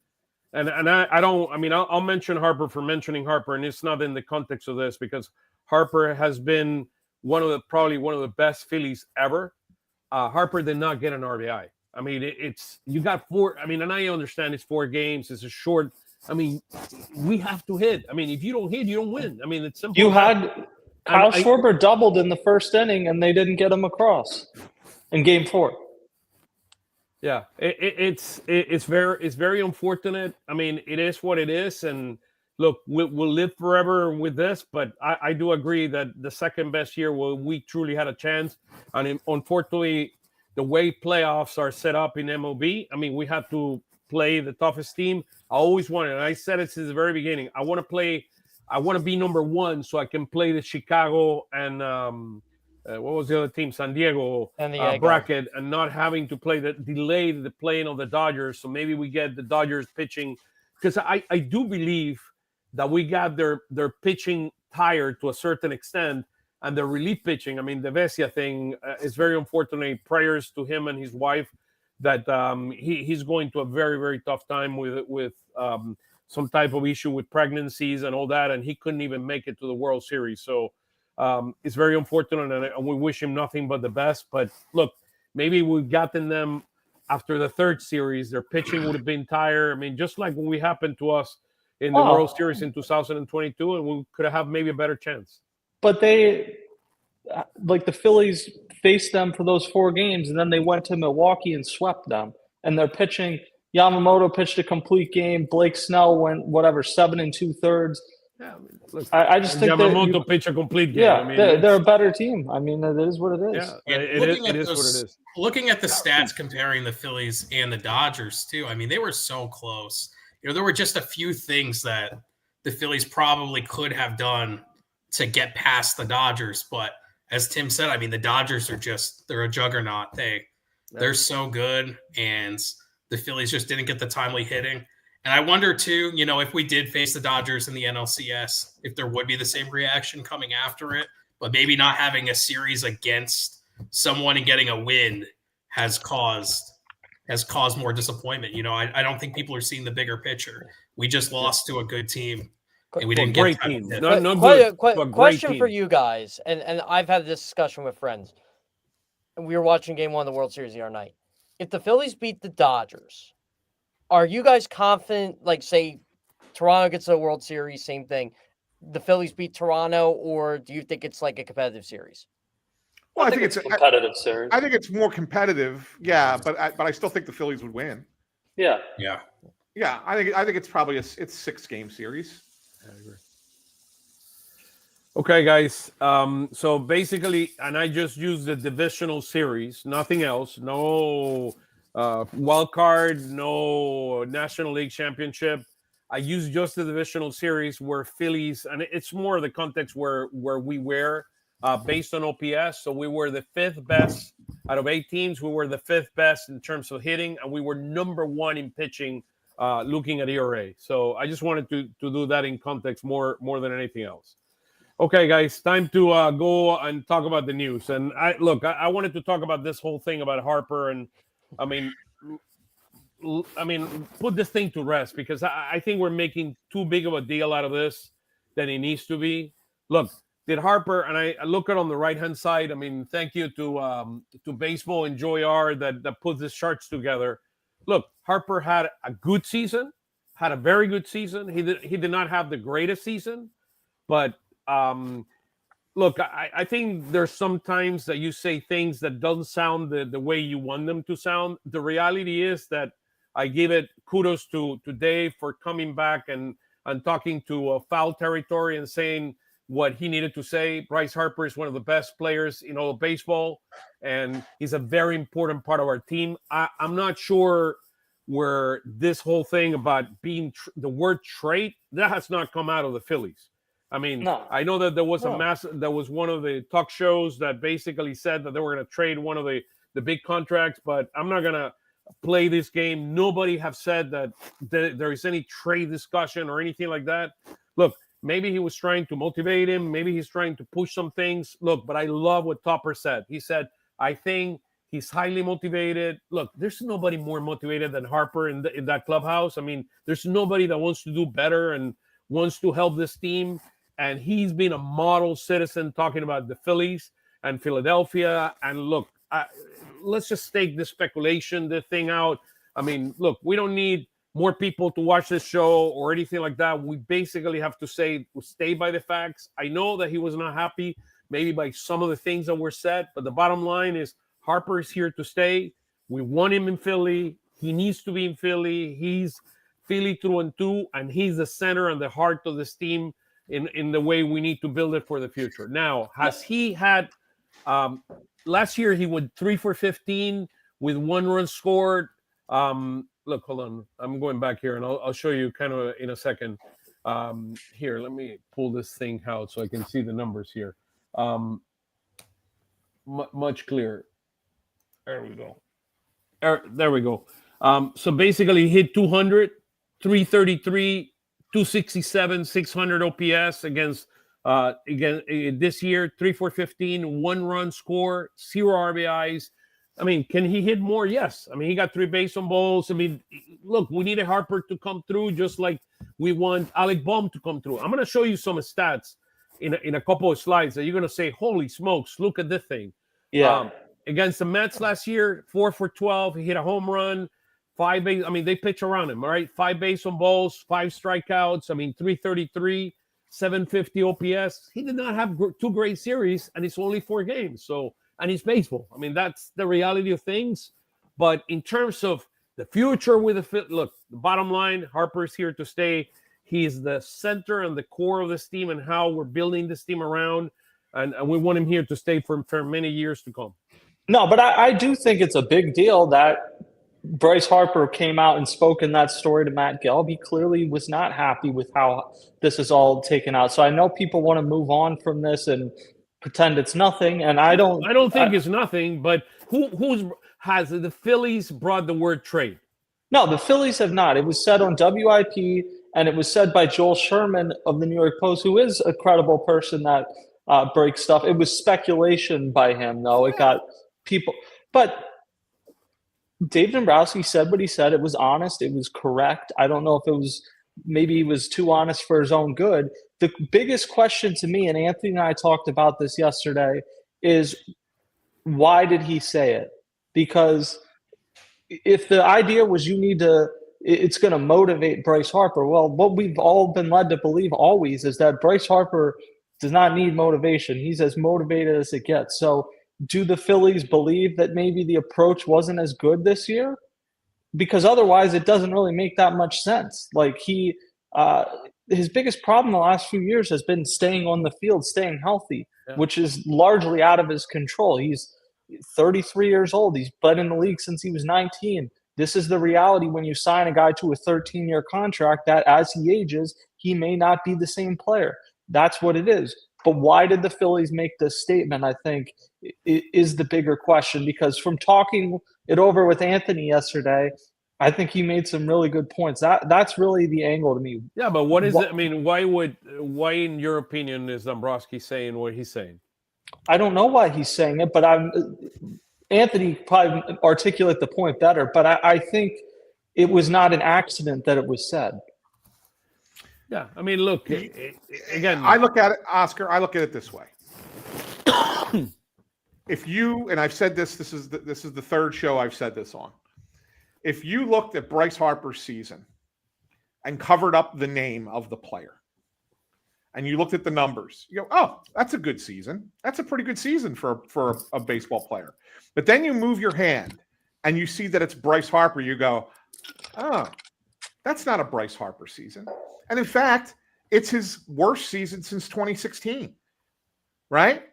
and I don't. I mean, I'll mention Harper for mentioning Harper, and it's not in the context of this because Harper has been probably one of the best Phillies ever. Harper did not get an RBI. I mean, you got 4. I mean, and I understand it's 4 games. It's a short. I mean, we have to hit. I mean, if you don't hit, you don't win. I mean, it's simple. You had Kyle Schwarber doubled in the first inning, and they didn't get him across in game 4. Yeah, it's very unfortunate. I mean, it is what it is, and look, we'll live forever with this. But I do agree that the second best year where we truly had a chance, and unfortunately, the way playoffs are set up in MLB, I mean, we had to play the toughest team. I always wanted, and I said it since the very beginning, I want to be number 1 so I can play the Chicago and what was the other team? San Diego bracket, and not having to delay the playing of the Dodgers. So maybe we get the Dodgers pitching, because I do believe that we got their pitching tired to a certain extent, and their relief pitching. I mean, the Vesia thing is very unfortunate. Prayers to him and his wife that he's going to a very, very tough time with some type of issue with pregnancies and all that, and he couldn't even make it to the World Series. So it's very unfortunate, and we wish him nothing but the best. But look, maybe we've gotten them after the 3rd series. Their pitching would have been tired. I mean, just like when we happened to us in the World Series in 2022, and we could have maybe a better chance. But they, like the Phillies, faced them for those 4 games, and then they went to Milwaukee and swept them. And they're pitching. Yamamoto pitched a complete game. Blake Snell went 7 2/3. Yeah, I mean, look, I just think Yamamoto pitched a complete game. Yeah, I mean, they're a better team. I mean, it is what it is. Yeah, it is what it is. Looking at the stats comparing the Phillies and the Dodgers too, I mean, they were so close. You know, there were just a few things that the Phillies probably could have done to get past the Dodgers, but as Tim said, I mean, the Dodgers they're a juggernaut. They're so good, and the Phillies just didn't get the timely hitting. And I wonder too, you know, if we did face the Dodgers in the NLCS, if there would be the same reaction coming after it, but maybe not having a series against someone and getting a win has caused more disappointment. You know, I don't think people are seeing the bigger picture. We just lost to a good team. And we didn't get great team. Question for you guys, and I've had this discussion with friends. And we were watching game 1 of the World Series the other night. If the Phillies beat the Dodgers, are you guys confident, like, say, Toronto gets to the World Series, same thing, the Phillies beat Toronto, or do you think it's like a competitive series? Well, I think it's a competitive series. I think it's more competitive, yeah, but I still think the Phillies would win. Yeah. I think it's probably it's 6-game series. I agree. Okay, guys. So basically, and I just used the divisional series, nothing else. No wild card, no National League Championship. I used just the divisional series where Phillies, and it's more the context where we were based on OPS. So we were the 5th best out of 8 teams. We were the 5th best in terms of hitting, and we were number 1 in pitching. Looking at ERA. So I just wanted to do that in context more than anything else. Okay, guys, time to go and talk about the news. And I wanted to talk about this whole thing about Harper, and I mean, put this thing to rest, because I think we're making too big of a deal out of this than it needs to be. Look, did Harper, and I look at on the right-hand side, I mean, thank you to Baseball and Joy R that put these charts together. Look, Harper had a good season, had a very good season. He did not have the greatest season, but look, I think there's sometimes that you say things that don't sound the way you want them to sound. The reality is that I give it kudos to Dave for coming back and talking to foul territory and saying what he needed to say. Bryce Harper is one of the best players in all of baseball, and he's a very important part of our team. I'm not sure where this whole thing about being the word trade, that has not come out of the Phillies. I mean, no. I know that there was there was one of the talk shows that basically said that they were going to trade one of the big contracts, but I'm not going to play this game. Nobody have said that there is any trade discussion or anything like that. Look, maybe he was trying to motivate him. Maybe he's trying to push some things. Look, but I love what Topper said. He said, I think he's highly motivated. Look, there's nobody more motivated than Harper in that clubhouse. I mean, there's nobody that wants to do better and wants to help this team. And he's been a model citizen talking about the Phillies and Philadelphia. And look, let's just take this speculation, the thing out. I mean, look, we don't need more people to watch this show or anything like that. We basically have to stay by the facts. I know that he was not happy maybe by some of the things that were said, but the bottom line is Harper is here to stay. We want him in Philly. He needs to be in Philly. He's Philly through and through, and he's the center and the heart of this team in the way we need to build it for the future. Now, has he had last year he went 3 for 15 with 1 run scored. Look, hold on. I'm going back here, and I'll show you kind of in a second. Here, let me pull this thing out so I can see the numbers here. Much clearer. There we go. There we go. So basically, he hit 200, 333, 267, 600 OPS against this year. 3 for 15, 1 run score, 0 RBIs. I mean, can he hit more? Yes. I mean, he got 3 base on balls. I mean, look, we needed Harper to come through just like we want Alec Bohm to come through. I'm going to show you some stats in a couple of slides that you're going to say, holy smokes, look at this thing. Yeah. Against the Mets last year, 4 for 12. He hit a home run, 5 base. I mean, they pitch around him, all right? 5 base on balls, 5 strikeouts. I mean, 333, 750 OPS. He did not have 2 great series, and it's only 4 games. So, and it's baseball. I mean, that's the reality of things. But in terms of the future with look, the bottom line, Harper's here to stay. He is the center and the core of this team and how we're building this team around. And we want him here to stay for many years to come. No, but I do think it's a big deal that Bryce Harper came out and spoke in that story to Matt Gelb. He clearly was not happy with how this is all taken out. So I know people want to move on from this and pretend it's nothing, and I don't think it's nothing. But has the Phillies brought the word trade? No, the Phillies have not. It was said on WIP, and it was said by Joel Sherman of the New York Post, who is a credible person that breaks stuff. It was speculation by him, though. It got people, but Dave Dombrowski said what he said. It was honest. It was correct. I don't know if it was. Maybe he was too honest for his own good. The biggest question to me, and Anthony and I talked about this yesterday, is why did he say it? Because if the idea was it's going to motivate Bryce Harper, well, what we've all been led to believe always is that Bryce Harper does not need motivation. He's as motivated as it gets. So do the Phillies believe that maybe the approach wasn't as good this year? Because otherwise it doesn't really make that much sense. Like his biggest problem the last few years has been staying on the field, staying healthy, Yeah. which is largely out of his control. He's 33 years old. He's been in the league since he was 19. This is the reality when you sign a guy to a 13-year contract, that as he ages, he may not be the same player. That's what it is. But why did the Phillies make this statement, I think, is the bigger question. Because from talking it over with Anthony yesterday, I think he made some really good points. That's really the angle to me. Yeah, but what is it? I mean, why, in your opinion, is Dombrowski saying what he's saying? I don't know why he's saying it, but Anthony probably articulate the point better. But I think it was not an accident that it was said. Yeah, I mean, look, again, I look at it, Oscar. I look at it this way. If you, and I've said this is the third show I've said this on. If you looked at Bryce Harper's season and covered up the name of the player, and you looked at the numbers, you go, "Oh, that's a good season. That's a pretty good season for a baseball player." But then you move your hand and you see that it's Bryce Harper. You go, "Oh, that's not a Bryce Harper season." And in fact, it's his worst season since 2016, right?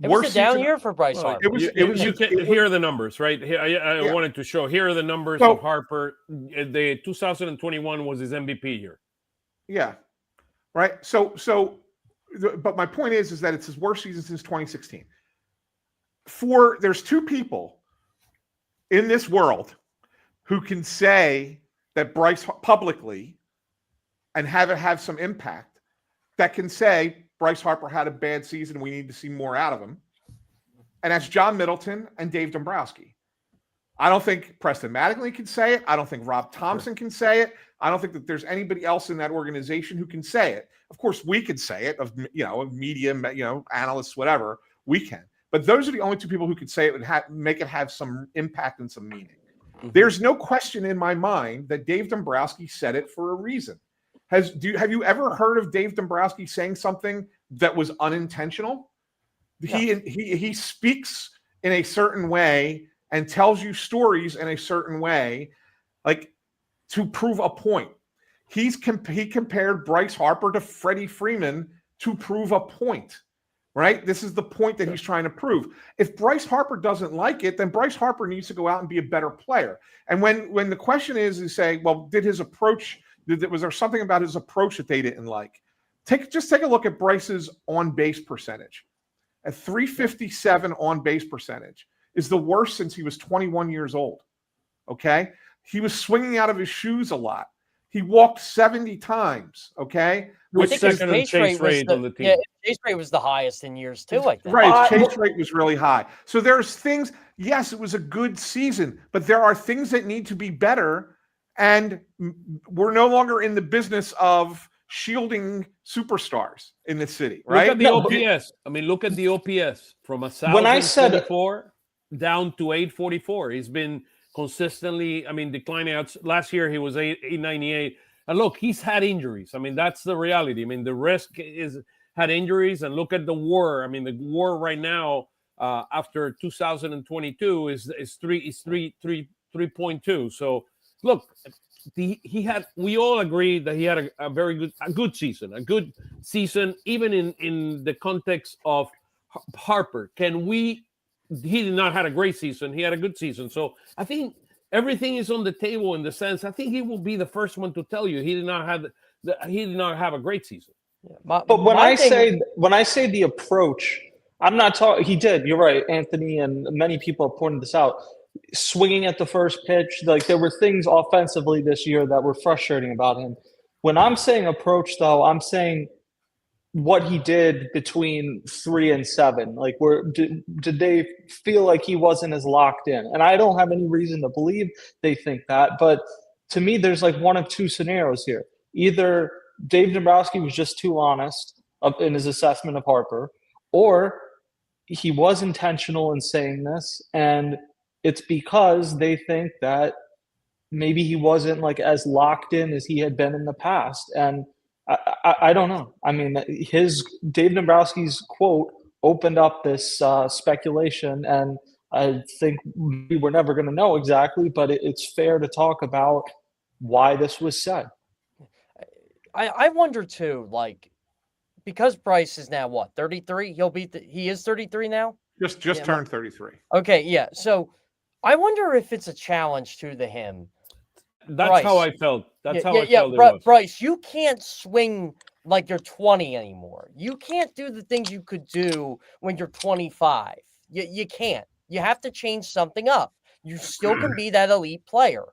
It was a down year for Bryce Harper. You can hear the numbers, right? I wanted to show. Here are the numbers of Harper. The 2021 was his MVP year. Yeah, right. But my point is that it's his worst season since 2016. There's two people in this world who can say that Bryce publicly and have it have some impact, that can say Bryce Harper had a bad season, we need to see more out of him. And that's John Middleton and Dave Dombrowski. I don't think Preston Mattingly can say it. I don't think Rob Thompson can say it. I don't think that there's anybody else in that organization who can say it. Of course, we could say it, of media, analysts, whatever, we can. But those are the only two people who could say it and make it have some impact and some meaning. Mm-hmm. There's no question in my mind that Dave Dombrowski said it for a reason. Have you ever heard of Dave Dombrowski saying something that was unintentional? No. He speaks in a certain way and tells you stories in a certain way, like to prove a point. He compared Bryce Harper to Freddie Freeman to prove a point, right? This is the point that he's trying to prove. If Bryce Harper doesn't like it, then Bryce Harper needs to go out and be a better player. And when the question is say, well, was there something about his approach that they didn't like? Just take a look at Bryce's on-base percentage. At 357 on-base percentage is the worst since he was 21 years old, okay? He was swinging out of his shoes a lot. He walked 70 times, okay? Which second in chase rate on the team? Yeah, chase rate was the highest in years too, I think. Right, chase rate was really high. So there's things, yes, it was a good season, but there are things that need to be better, and we're no longer in the business of shielding superstars in the city, right? Look at the OPS. I mean, look at the OPS from 1,044 down to 844. He's been consistently, declining out. Last year he was 898. And look, he's had injuries. I mean, that's the reality. I mean, the risk is had injuries, and look at the WAR. I mean, the WAR right now after 2022 is 3.2. So look, we all agree that he had a good season, even in the context of Harper. He did not have a great season. He had a good season. So I think everything is on the table in the sense. I think he will be the first one to tell you he did not have a great season. Yeah. But when I say the approach, I'm not talking. He did. You're right, Anthony, and many people have pointed this out. Swinging at the first pitch, like there were things offensively this year that were frustrating about him. When I'm saying approach, though, I'm saying what he did between 3 and 7. Like, did they feel like he wasn't as locked in? And I don't have any reason to believe they think that. But to me, there's like one of two scenarios here. Either Dave Dombrowski was just too honest in his assessment of Harper, or he was intentional in saying this, and it's because they think that maybe he wasn't like as locked in as he had been in the past. And I don't know. I mean, Dave Dombrowski's quote opened up this speculation, and I think we're never going to know exactly, but it's fair to talk about why this was said. I wonder too, like, because Bryce is now what, 33? He is 33 now? Just turned 33. Okay, yeah. So I wonder if it's a challenge to him. That's Bryce. how I felt. That's how I felt it was. Bryce, you can't swing like you're 20 anymore. You can't do the things you could do when you're 25. You can't. You have to change something up. You still can be that elite player.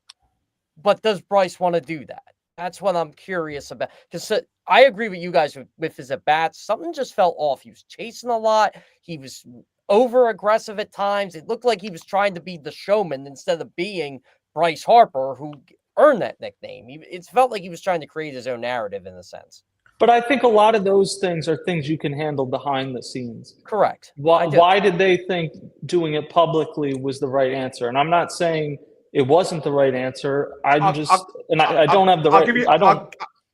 But does Bryce want to do that? That's what I'm curious about. Because I agree with you guys with his at-bats. Something just felt off. He was chasing a lot. He was over-aggressive at times. It looked like he was trying to be the showman instead of being Bryce Harper, who earned that nickname. It felt like he was trying to create his own narrative in a sense. But I think a lot of those things are things you can handle behind the scenes. Correct. Why did they think doing it publicly was the right answer? And I'm not saying it wasn't the right answer. I don't have the right.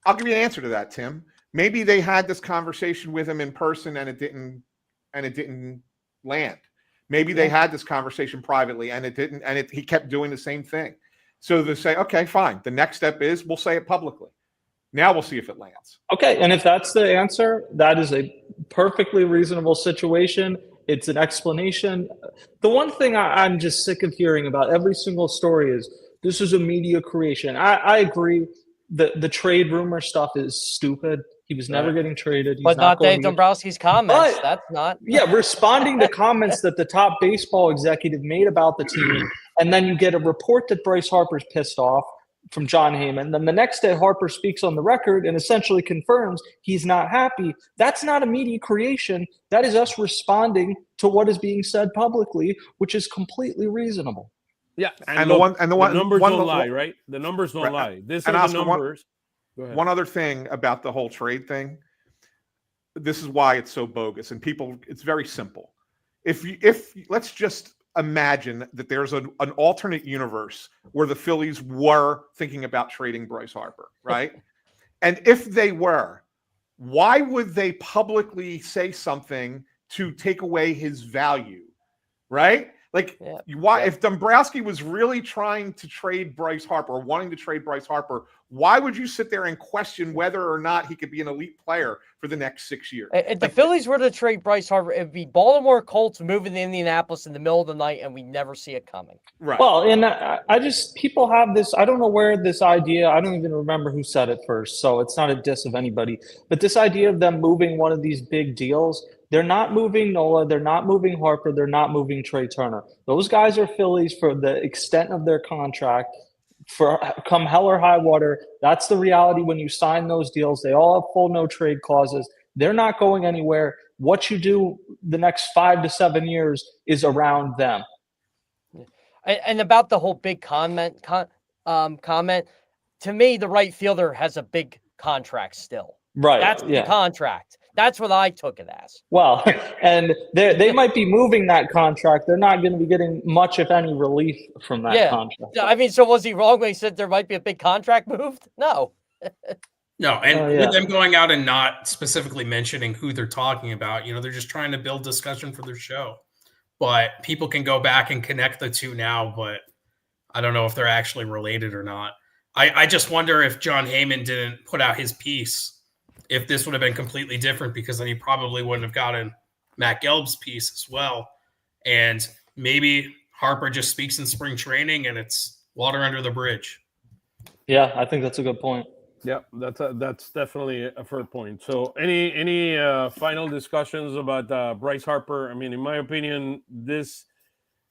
I'll give you an answer to that, Tim. Maybe they had this conversation with him in person and it didn't land. Maybe they had this conversation privately and it didn't, and he kept doing the same thing. So they say, okay, fine. The next step is we'll say it publicly. Now we'll see if it lands. Okay, and if that's the answer, that is a perfectly reasonable situation. It's an explanation. The one thing I'm just sick of hearing about every single story is this is a media creation. I agree that the trade rumor stuff is stupid. He was never getting traded. But not Dave Dombrowski's comments. That's not. Yeah, responding to comments that the top baseball executive made about the team, and then you get a report that Bryce Harper's pissed off from John Heyman. Then the next day, Harper speaks on the record and essentially confirms he's not happy. That's not a media creation. That is us responding to what is being said publicly, which is completely reasonable. Yeah, and the numbers don't lie, right? The numbers don't lie. This is the numbers. One other thing about the whole trade thing. This is why it's so bogus, and it's very simple. If let's just imagine that there's an alternate universe where the Phillies were thinking about trading Bryce Harper, right? And if they were, why would they publicly say something to take away his value, right? Like, if Dombrowski was really trying to trade Bryce Harper, wanting to trade Bryce Harper, why would you sit there and question whether or not he could be an elite player for the next 6 years? If the Phillies were to trade Bryce Harper, it'd be Baltimore Colts moving to Indianapolis in the middle of the night, and we never see it coming. Right. Well, and people have this. I don't know where this idea. I don't even remember who said it first, so it's not a diss of anybody. But this idea of them moving one of these big deals. They're not moving Nola. They're not moving Harper. They're not moving Trey Turner. Those guys are Phillies for the extent of their contract. For come hell or high water, that's the reality when you sign those deals. They all have full no trade clauses. They're not going anywhere. What you do the next 5 to 7 years is around them. And about the whole big comment, to me, the right fielder has a big contract still. Right. That's the contract. That's what I took it as. Well, and they might be moving that contract. They're not going to be getting much, if any, relief from that contract. I mean, so was he wrong when he said there might be a big contract moved? No. No, and with them going out and not specifically mentioning who they're talking about, they're just trying to build discussion for their show. But people can go back and connect the two now, but I don't know if they're actually related or not. I just wonder if John Heyman didn't put out his piece, if this would have been completely different, because then he probably wouldn't have gotten Matt Gelb's piece as well. And maybe Harper just speaks in spring training and it's water under the bridge. Yeah, I think that's a good point. Yeah, that's definitely a fair point. So any final discussions about Bryce Harper? I mean, in my opinion, this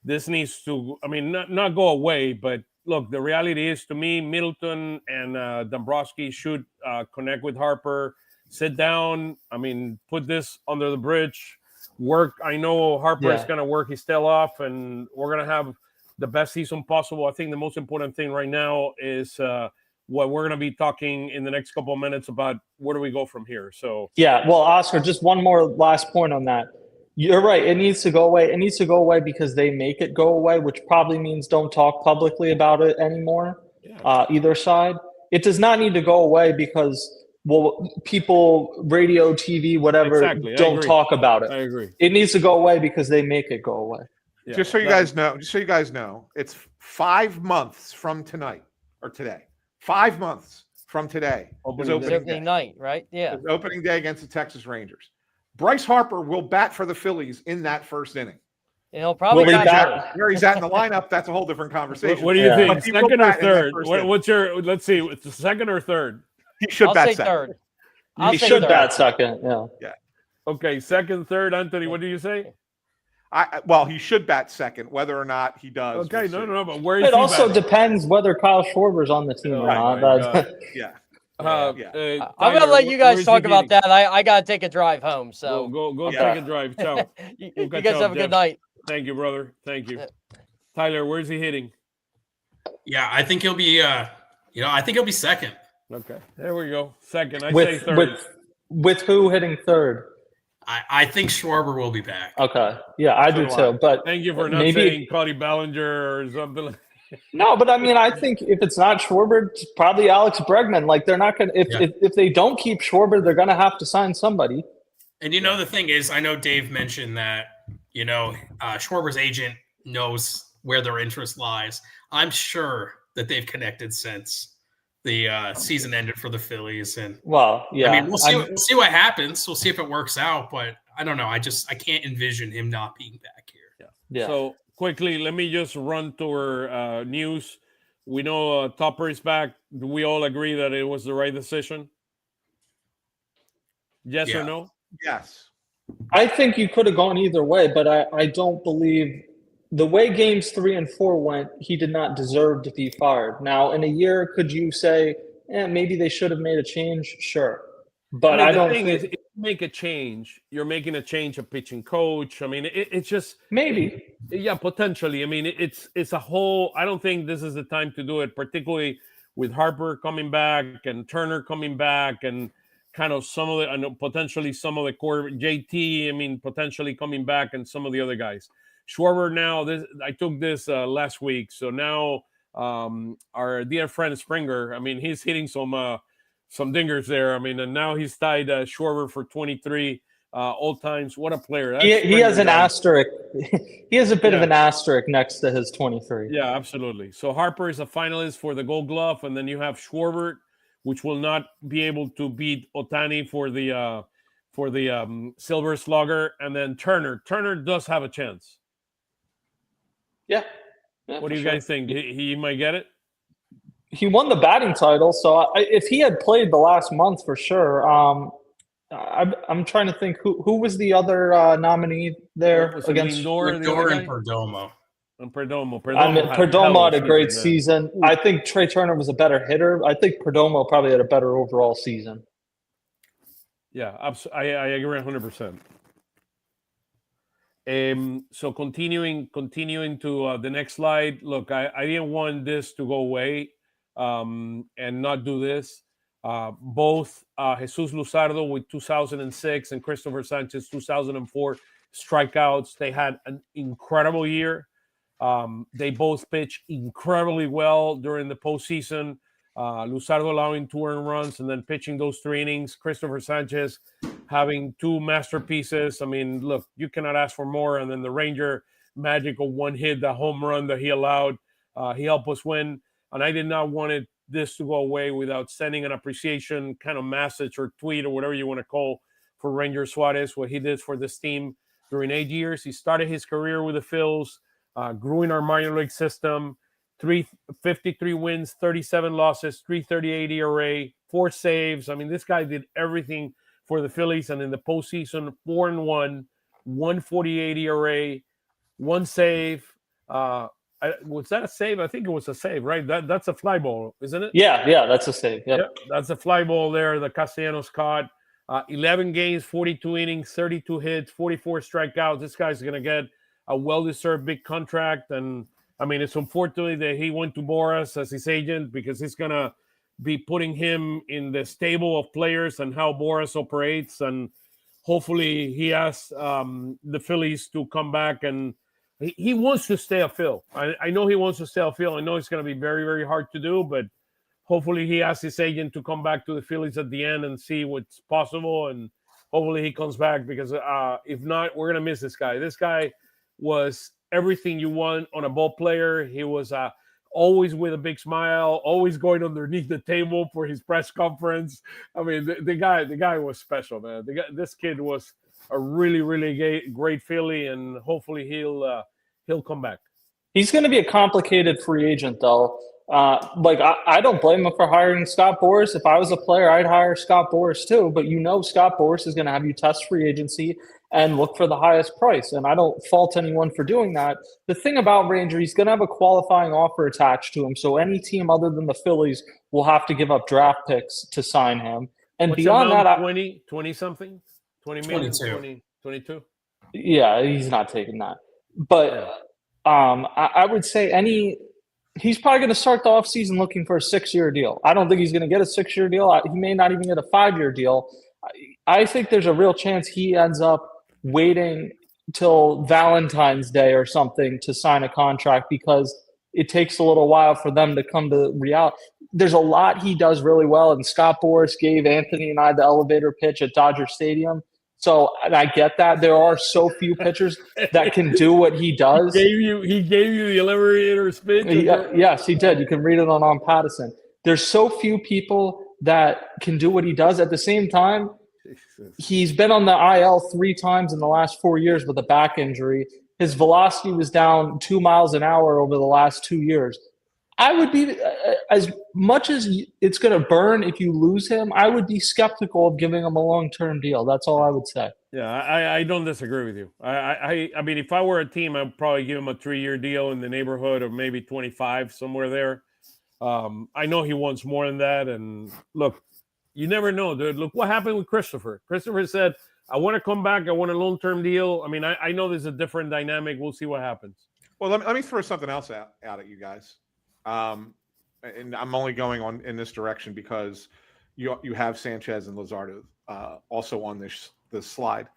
needs to, not go away, but look, the reality is, to me, Middleton and Dombrowski should connect with Harper, sit down, put this under the bridge, work. I know Harper is going to work his tail off, and we're going to have the best season possible. I think the most important thing right now is what we're going to be talking in the next couple of minutes about where do we go from here. So yeah, well, Oscar, just one more last point on that. You're right. It needs to go away. It needs to go away because they make it go away, which probably means don't talk publicly about it anymore, either side. It does not need to go away because, people, radio, TV, whatever, don't talk about it. I agree. It needs to go away because they make it go away. Yeah. Just so you guys know, it's 5 months from tonight or today. 5 months from today. His Opening night, right? Yeah. His opening day against the Texas Rangers. Bryce Harper will bat for the Phillies in that first inning. And he'll probably Will he bat bat? Where he's at in the lineup, that's a whole different conversation. What do you Yeah. think? But he will Second or bat in that third? first inning. What's your? Let's see. It's the second or third. He should I'll bat say second. third. I'll He say should third. bat second. Yeah. Okay, second, third. Anthony, what do you say? Well, he should bat second. Whether or not he does. Okay, we'll see. no. But where is It he also batting? depends whether Kyle Schwarber's on the team or Right, not. right, That's- Yeah. I'm Tyler, gonna let you where guys is he talk about hitting? that. I gotta take a drive home. So Go Yeah. take a drive. Ciao. you Okay, guys ciao, have a Jeff. good night. Thank you, brother. Thank you. Tyler, where's he hitting? Yeah, I think he'll be. I think he'll be second. Okay, there we go. Second. I say with third. with who hitting third? I think Schwarber will be back. Okay. Yeah, I So do do I. too. But Thank you for not maybe saying Cody Ballinger or something. no. But I mean, I think if it's not Schwarber, it's probably Alex Bregman. Like they're not gonna if they don't keep Schwarber, they're gonna have to sign somebody. And the thing is, I know Dave mentioned that Schwarber's agent knows where their interest lies. I'm sure that they've connected since the season ended for the Phillies. And Well, yeah. I mean, we'll see what happens. We'll see if it works out. But I don't know. I can't envision him not being back here. Yeah. So quickly, let me just run to our news. We know Topper is back. Do we all agree that it was the right decision? Yes Yeah. or no? Yes. I think you could have gone either way, but I don't believe the way games 3 and 4 went, he did not deserve to be fired. Now, in a year, could you say, maybe they should have made a change? Sure. But I don't think is, if you make a change, you're making a change of pitching coach. I mean, it's just maybe. Yeah, potentially. I mean, it's a whole. I don't think this is the time to do it, particularly with Harper coming back and Turner coming back and kind of some of the and potentially some of the core JT. I mean, potentially coming back and some of the other guys. Schwarber now. I took this last week, so now our dear friend Springer. I mean, he's hitting some dingers there. I mean, and now he's tied Schwarber for 23 all times. What a player! He has an asterisk. He has a bit of an asterisk next to his 23. Yeah, absolutely. So Harper is a finalist for the Gold Glove, and then you have Schwarber, which will not be able to beat Ohtani for the Silver Slugger, and then Turner. Turner does have a chance. Yeah. What do you guys think? He might get it? He won the batting title, so if he had played the last month for sure. I'm trying to think who was the other nominee there against Lindor and Perdomo. And Perdomo. I mean, Perdomo had a great season. I think Trey Turner was a better hitter. I think Perdomo probably had a better overall season. Yeah, I agree 100%. So continuing to the next slide. Look, I didn't want this to go away and not do this. Both Jesus Luzardo with 2006 and Christopher Sanchez 2004 strikeouts. They had an incredible year. They both pitched incredibly well during the postseason. Luzardo allowing 2 earned runs and then pitching those 3 innings. Christopher Sanchez having 2 masterpieces. I mean, look, you cannot ask for more. And then the Ranger magical 1 hit, the home run that he allowed. He helped us win. And I did not want this to go away without sending an appreciation kind of message or tweet or whatever you want to call for Ranger Suarez, what he did for this team during 8 years. He started his career with the Phils, grew in our minor league system, 53 wins, 37 losses, 3.38 ERA, 4 saves. I mean, this guy did everything for the Phillies, and in the postseason, 4-1, 1.48 ERA, 1 save. Was that a save? I think it was a save, right? That's a fly ball, isn't it? Yeah, that's a save. Yep. That's a fly ball there that Castellanos caught. 11 games, 42 innings, 32 hits, 44 strikeouts. This guy's going to get a well-deserved big contract. And, I mean, it's unfortunate that he went to Boras as his agent because he's going to be putting him in the stable of players and how Boras operates. And hopefully he asks the Phillies to come back and he wants to stay a Phil. I know he wants to stay a Phil. I know it's going to be very, very hard to do, but hopefully he asks his agent to come back to the Phillies at the end and see what's possible. And hopefully he comes back because if not, we're going to miss this guy. This guy was everything you want on a ball player. He was always with a big smile, always going underneath the table for his press conference. I mean, the guy was special, man. This kid was a really, really great Philly, and hopefully he'll come back. He's going to be a complicated free agent, though. I don't blame him for hiring Scott Boras. If I was a player, I'd hire Scott Boras too. But Scott Boras is going to have you test free agency and look for the highest price. And I don't fault anyone for doing that. The thing about Ranger, he's going to have a qualifying offer attached to him. So any team other than the Phillies will have to give up draft picks to sign him. And What's beyond that, 20 something, 20 million, 22. Yeah, he's not taking that. But I would say he's probably going to start the offseason looking for a 6-year deal. I don't think he's going to get a 6-year deal. He may not even get a 5-year deal. I think there's a real chance he ends up waiting till Valentine's Day or something to sign a contract because it takes a little while for them to come to reality. There's a lot he does really well, and Scott Boras gave Anthony and I the elevator pitch at Dodger Stadium. So, and I get that there are so few pitchers that can do what he does. He gave you the elevator speech. Yes, he did. You can read it on Patterson. There's so few people that can do what he does. At the same time, he's been on the IL 3 times in the last 4 years with a back injury. His velocity was down 2 miles an hour over the last 2 years. I would be, as much as it's going to burn if you lose him, I would be skeptical of giving him a long-term deal. That's all I would say. Yeah, I don't disagree with you. I mean, if I were a team, I'd probably give him a 3-year deal in the neighborhood of maybe 25, somewhere there. I know he wants more than that. And look, you never know, dude. Look what happened with Christopher. Christopher said, I want to come back. I want a long-term deal. I mean, I know there's a different dynamic. We'll see what happens. Well, let me throw something else out at you guys. And I'm only going on in this direction because you have Sanchez and Luzardo also on this slide.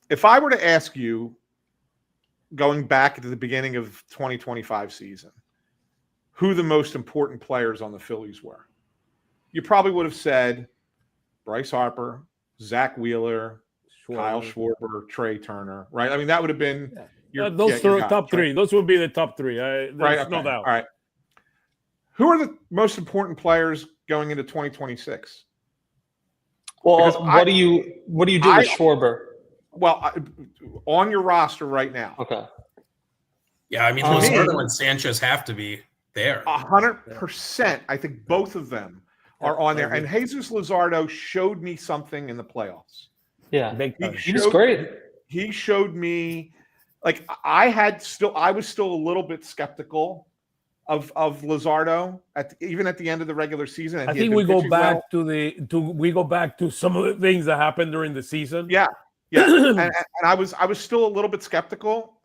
If I were to ask you, going back to the beginning of 2025 season, who the most important players on the Phillies were, you probably would have said Bryce Harper, Zach Wheeler, Kyle Schwarber, Trey Turner, right? I mean, that would have been your top three. Those would be the top three. Right, okay. No doubt. All right. Who are the most important players going into 2026? Well, what do you do with Schwarber? Well, on your roster right now. Okay. Yeah, I mean, Luzardo and Sanchez have to be there. 100%. I think both of them are on there. And Jesus Luzardo showed me something in the playoffs. Yeah, he was great. He showed me, like, I was still a little bit skeptical of Luzardo even at the end of the regular season. And I think we go back to some of the things that happened during the season. Yeah. and I was still a little bit skeptical.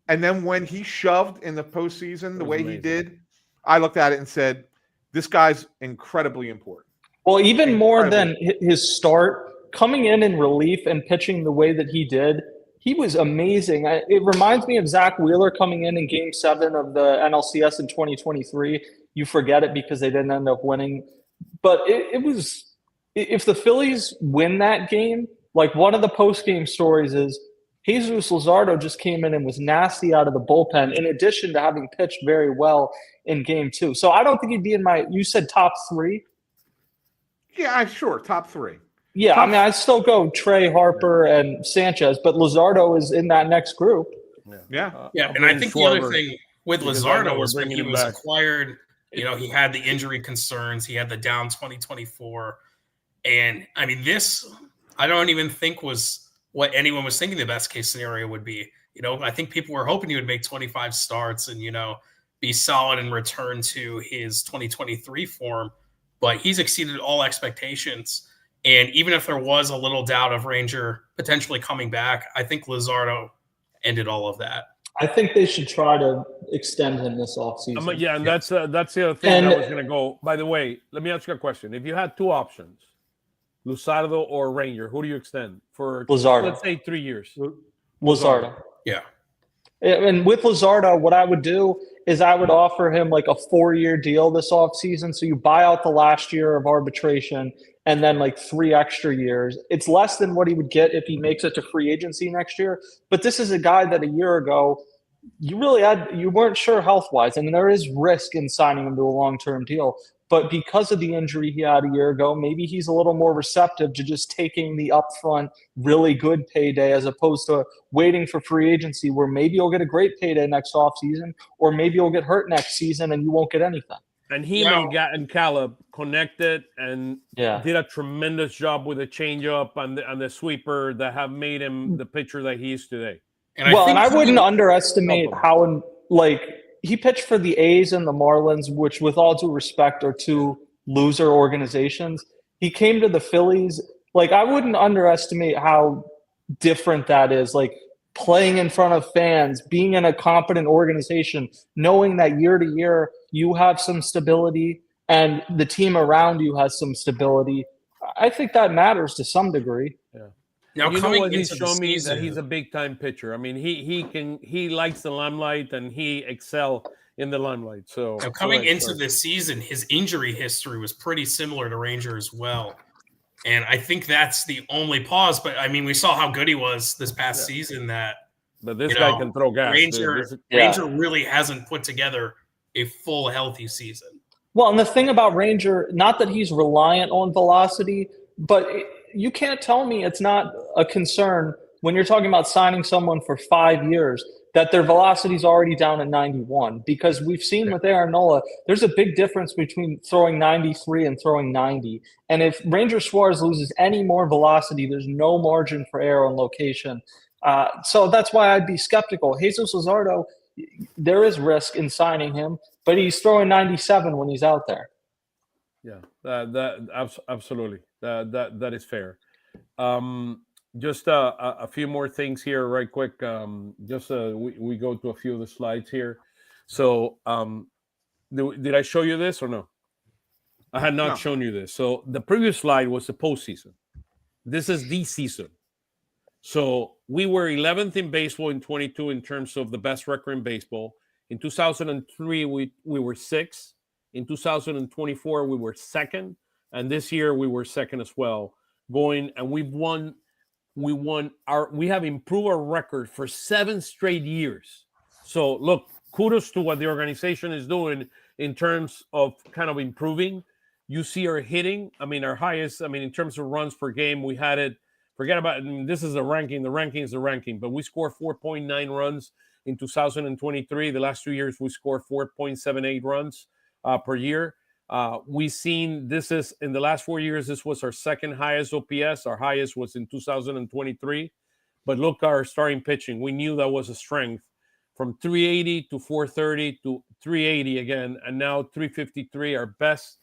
And then when he shoved in the postseason the way he did, I looked at it and said, this guy's incredibly important. Well, even more than his start, coming in relief and pitching the way that he did, he was amazing. It reminds me of Zach Wheeler coming in Game 7 of the NLCS in 2023. You forget it because they didn't end up winning. But it was – if the Phillies win that game, like one of the post-game stories is Jesus Luzardo just came in and was nasty out of the bullpen in addition to having pitched very well in Game 2. So I don't think he'd be in my – you said top 3? Yeah, sure, top 3. Yeah, I mean, I still go Trey, Harper, and Sanchez, but Luzardo is in that next group. Yeah. And I think the other thing with Luzardo was when he was acquired, he had the injury concerns. He had the down 2024. And, I mean, this I don't even think was what anyone was thinking the best case scenario would be. I think people were hoping he would make 25 starts and, be solid and return to his 2023 form. But he's exceeded all expectations. And even if there was a little doubt of Ranger potentially coming back, I think Luzardo ended all of that. I think they should try to extend him this offseason. And that's the other thing I was going to go. By the way, let me ask you a question. If you had two options, Luzardo or Ranger, who do you extend for? Luzardo. Let's say 3 years. Luzardo. Yeah. And with Luzardo, what I would do is I would offer him like a 4-year deal this offseason. So you buy out the last year of arbitration and then like 3 extra years. It's less than what he would get if he makes it to free agency next year. But this is a guy that a year ago you weren't sure health-wise. I mean, there is risk in signing him to a long-term deal. But because of the injury he had a year ago, maybe he's a little more receptive to just taking the upfront, really good payday as opposed to waiting for free agency where maybe you'll get a great payday next offseason or maybe you'll get hurt next season and you won't get anything. And and Caleb connected and did a tremendous job with the changeup and the sweeper that have made him the pitcher that he is today. And I wouldn't underestimate how he pitched for the A's and the Marlins, which with all due respect are two loser organizations. He came to the Phillies. Like, I wouldn't underestimate how different that is. Like, playing in front of fans, being in a competent organization, knowing that year to year you have some stability and the team around you has some stability. I think that matters to some degree. Yeah. Now, you know what, he's into the shown me season, that he's a big time pitcher. I mean, he likes the limelight and he excel in the limelight. So now coming into this season, his injury history was pretty similar to Ranger as well. And I think that's the only pause. But I mean, we saw how good he was this past season. But this guy can throw gas. Ranger really hasn't put together a full healthy season. Well, and the thing about Ranger, not that he's reliant on velocity, but you can't tell me it's not a concern when you're talking about signing someone for 5 years that their velocity is already down at 91, because we've seen with Aaron Nola, there's a big difference between throwing 93 and throwing 90. And if Ranger Suarez loses any more velocity, there's no margin for error on location. So that's why I'd be skeptical. Jesus Luzardo, there is risk in signing him, but he's throwing 97 when he's out there. Yeah, absolutely. That is fair. Just a few more things here, right quick. We go to a few of the slides here. So, did I show you this or no? I had not shown you this. So the previous slide was the postseason. This is the season. So we were 11th in baseball in 22 in terms of the best record in baseball. In 2003, we were 6th. In 2024, we were 2nd. And this year we were 2nd as well. We have improved our record for 7 straight years. So look, kudos to what the organization is doing in terms of kind of improving. You see our hitting. I mean, our highest, in terms of runs per game, we had it. Forget about it. This is the ranking. The ranking is the ranking. But we scored 4.9 runs in 2023. The last 2 years, we scored 4.78 runs per year. We've seen this is in the last 4 years, this was our second highest OPS. Our highest was in 2023. But look, our starting pitching, we knew that was a strength, from 380 to 430 to 380 again, and now 353, our best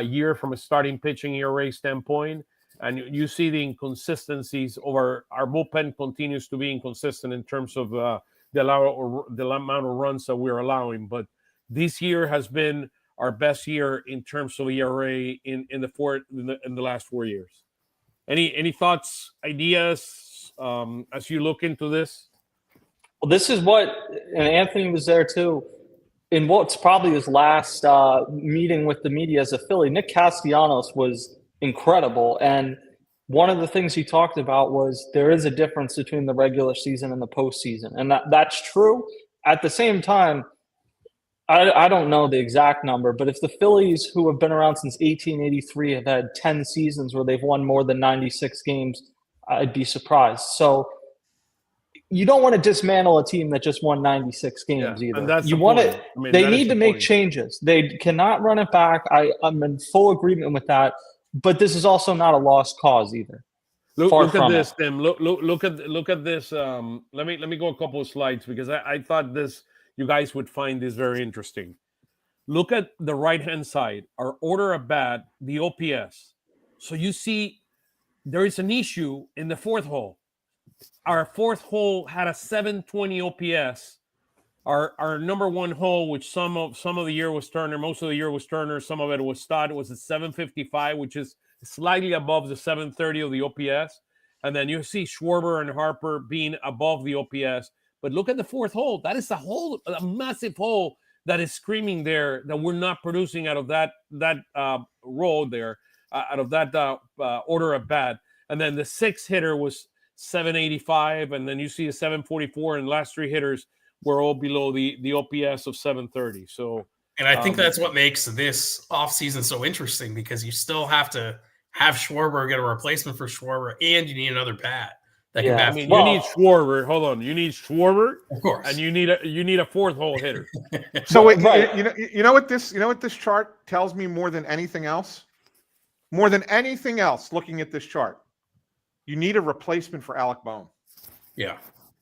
year from a starting pitching ERA standpoint. And you see the inconsistencies of our bullpen continues to be inconsistent in terms of the amount of runs that we're allowing. But this year has been our best year in terms of ERA in the last 4 years. Any thoughts, ideas as you look into this? Well, this is what, and Anthony was there too, in what's probably his last meeting with the media as a Philly. Nick Castellanos was incredible. And one of the things he talked about was there is a difference between the regular season and the postseason. And that's true. At the same time, I don't know the exact number, but if the Phillies, who have been around since 1883, have had 10 seasons where they've won more than 96 games, I'd be surprised. So you don't want to dismantle a team that just won 96 games either. And that's you want it. They need to make changes. They cannot run it back. I'm in full agreement with that. But this is also not a lost cause either. Look at this, Tim. Look at this. Let me go a couple of slides because I thought this. You guys would find this very interesting. Look at the right-hand side, our order of bat, the OPS. So you see there is an issue in the fourth hole. Our fourth hole had a 720 OPS. Our number one hole, which some of the year was Turner, most of the year was Turner, some of it was Stott, was at 755, which is slightly above the 730 of the OPS. And then you see Schwarber and Harper being above the OPS. But look at the fourth hole. That is a massive hole that is screaming there that we're not producing out of that road there, out of that order of bat. And then the sixth hitter was 785, and then you see a 744, and the last three hitters we're all below the OPS of 730. So, and I think that's what makes this offseason so interesting, because you still have to have Schwarber get a replacement for Schwarber, and you need another bat that can bat. I mean, you need Schwarber. Hold on, you need Schwarber, of course, and you need a fourth hole hitter. So you know what this chart tells me more than anything else? More than anything else, looking at this chart, you need a replacement for Alec Bohm. Yeah.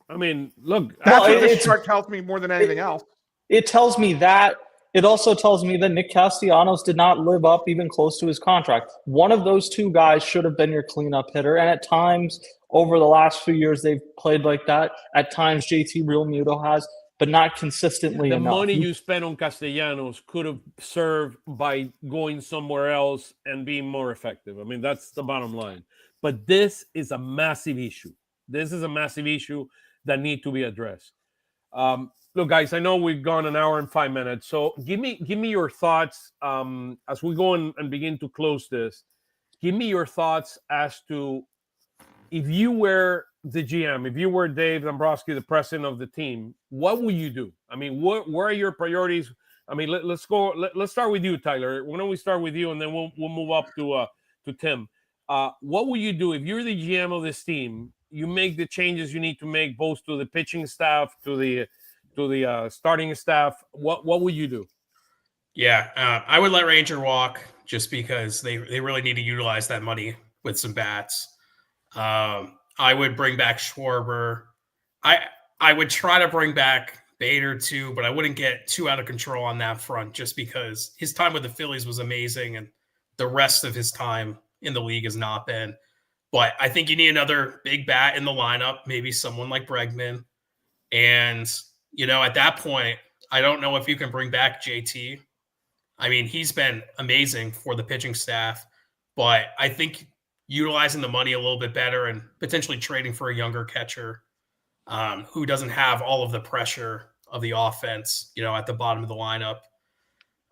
I mean, look, that's what this chart tells me more than anything else. It tells me that. It also tells me that Nick Castellanos did not live up even close to his contract. One of those two guys should have been your cleanup hitter. And at times over the last few years, they've played like that. At times, JT Realmuto has, but not consistently enough. The money you spent on Castellanos could have served by going somewhere else and being more effective. I mean, that's the bottom line. But this is a massive issue. This is a massive issue that need to be addressed. Look, guys, I know we've gone an hour and 5 minutes, so give me your thoughts as we go and begin to close this. Give me your thoughts as to, if you were the GM, if you were Dave Dombrowski, the president of the team, what would you do? I mean, what are your priorities? I mean, let's go. Let's start with you, Tyler. Why don't we start with you, and then we'll move up to Tim. What would you do if you're the GM of this team? You make the changes you need to make, both to the pitching staff, to the starting staff. What would you do? Yeah, I would let Ranger walk, just because they really need to utilize that money with some bats. I would bring back Schwarber. I would try to bring back Bader too, but I wouldn't get too out of control on that front, just because his time with the Phillies was amazing, and the rest of his time in the league has not been. But I think you need another big bat in the lineup, maybe someone like Bregman. And, at that point, I don't know if you can bring back JT. I mean, he's been amazing for the pitching staff, but I think utilizing the money a little bit better and potentially trading for a younger catcher who doesn't have all of the pressure of the offense, at the bottom of the lineup.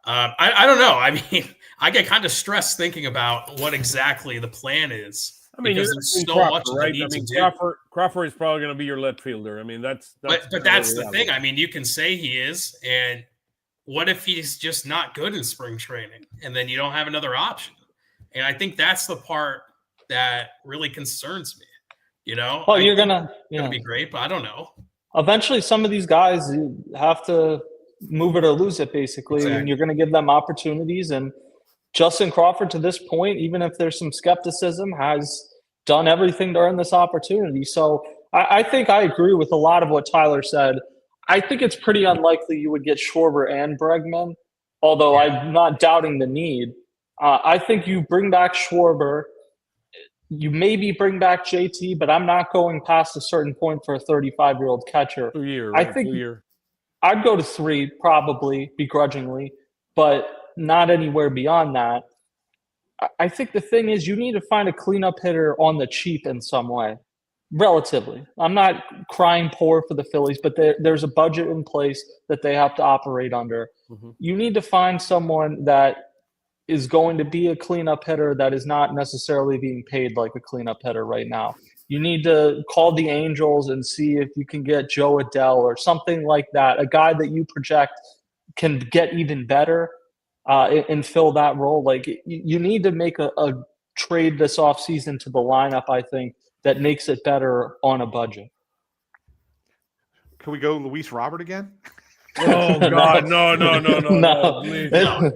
I don't know. I mean, I get kind of stressed thinking about what exactly the plan is. I mean, because there's so much that needs to do. Crawford is probably going to be your left fielder. I mean, that's but that's the thing. I mean, you can say he is, and what if he's just not good in spring training, and then you don't have another option? And I think that's the part that really concerns me. Well, you're gonna be great, but I don't know. Eventually, some of these guys, you have to move it or lose it, basically, Exactly. and you're going to give them opportunities. And Justin Crawford, to this point, even if there's some skepticism, has done everything to earn this opportunity. So I think I agree with a lot of what Tyler said. I think it's pretty unlikely you would get Schwarber and Bregman, although I'm not doubting the need. I think you bring back Schwarber. You maybe bring back JT, but I'm not going past a certain point for a 35-year-old catcher. 2 year, I right? think 2 year. I'd go to 3, probably, begrudgingly, but not anywhere beyond that. I think the thing is, you need to find a cleanup hitter on the cheap in some way, relatively. I'm not crying poor for the Phillies, but there's a budget in place that they have to operate under. Mm-hmm. You need to find someone that is going to be a cleanup hitter that is not necessarily being paid like a cleanup hitter right now. You need to call the Angels and see if you can get Joe Adell or something like that, a guy that you project can get even better and fill that role. Like, you need to make a trade this offseason to the lineup, I think, that makes it better on a budget. Can we go Luis Robert again? Oh God, no. Please. No.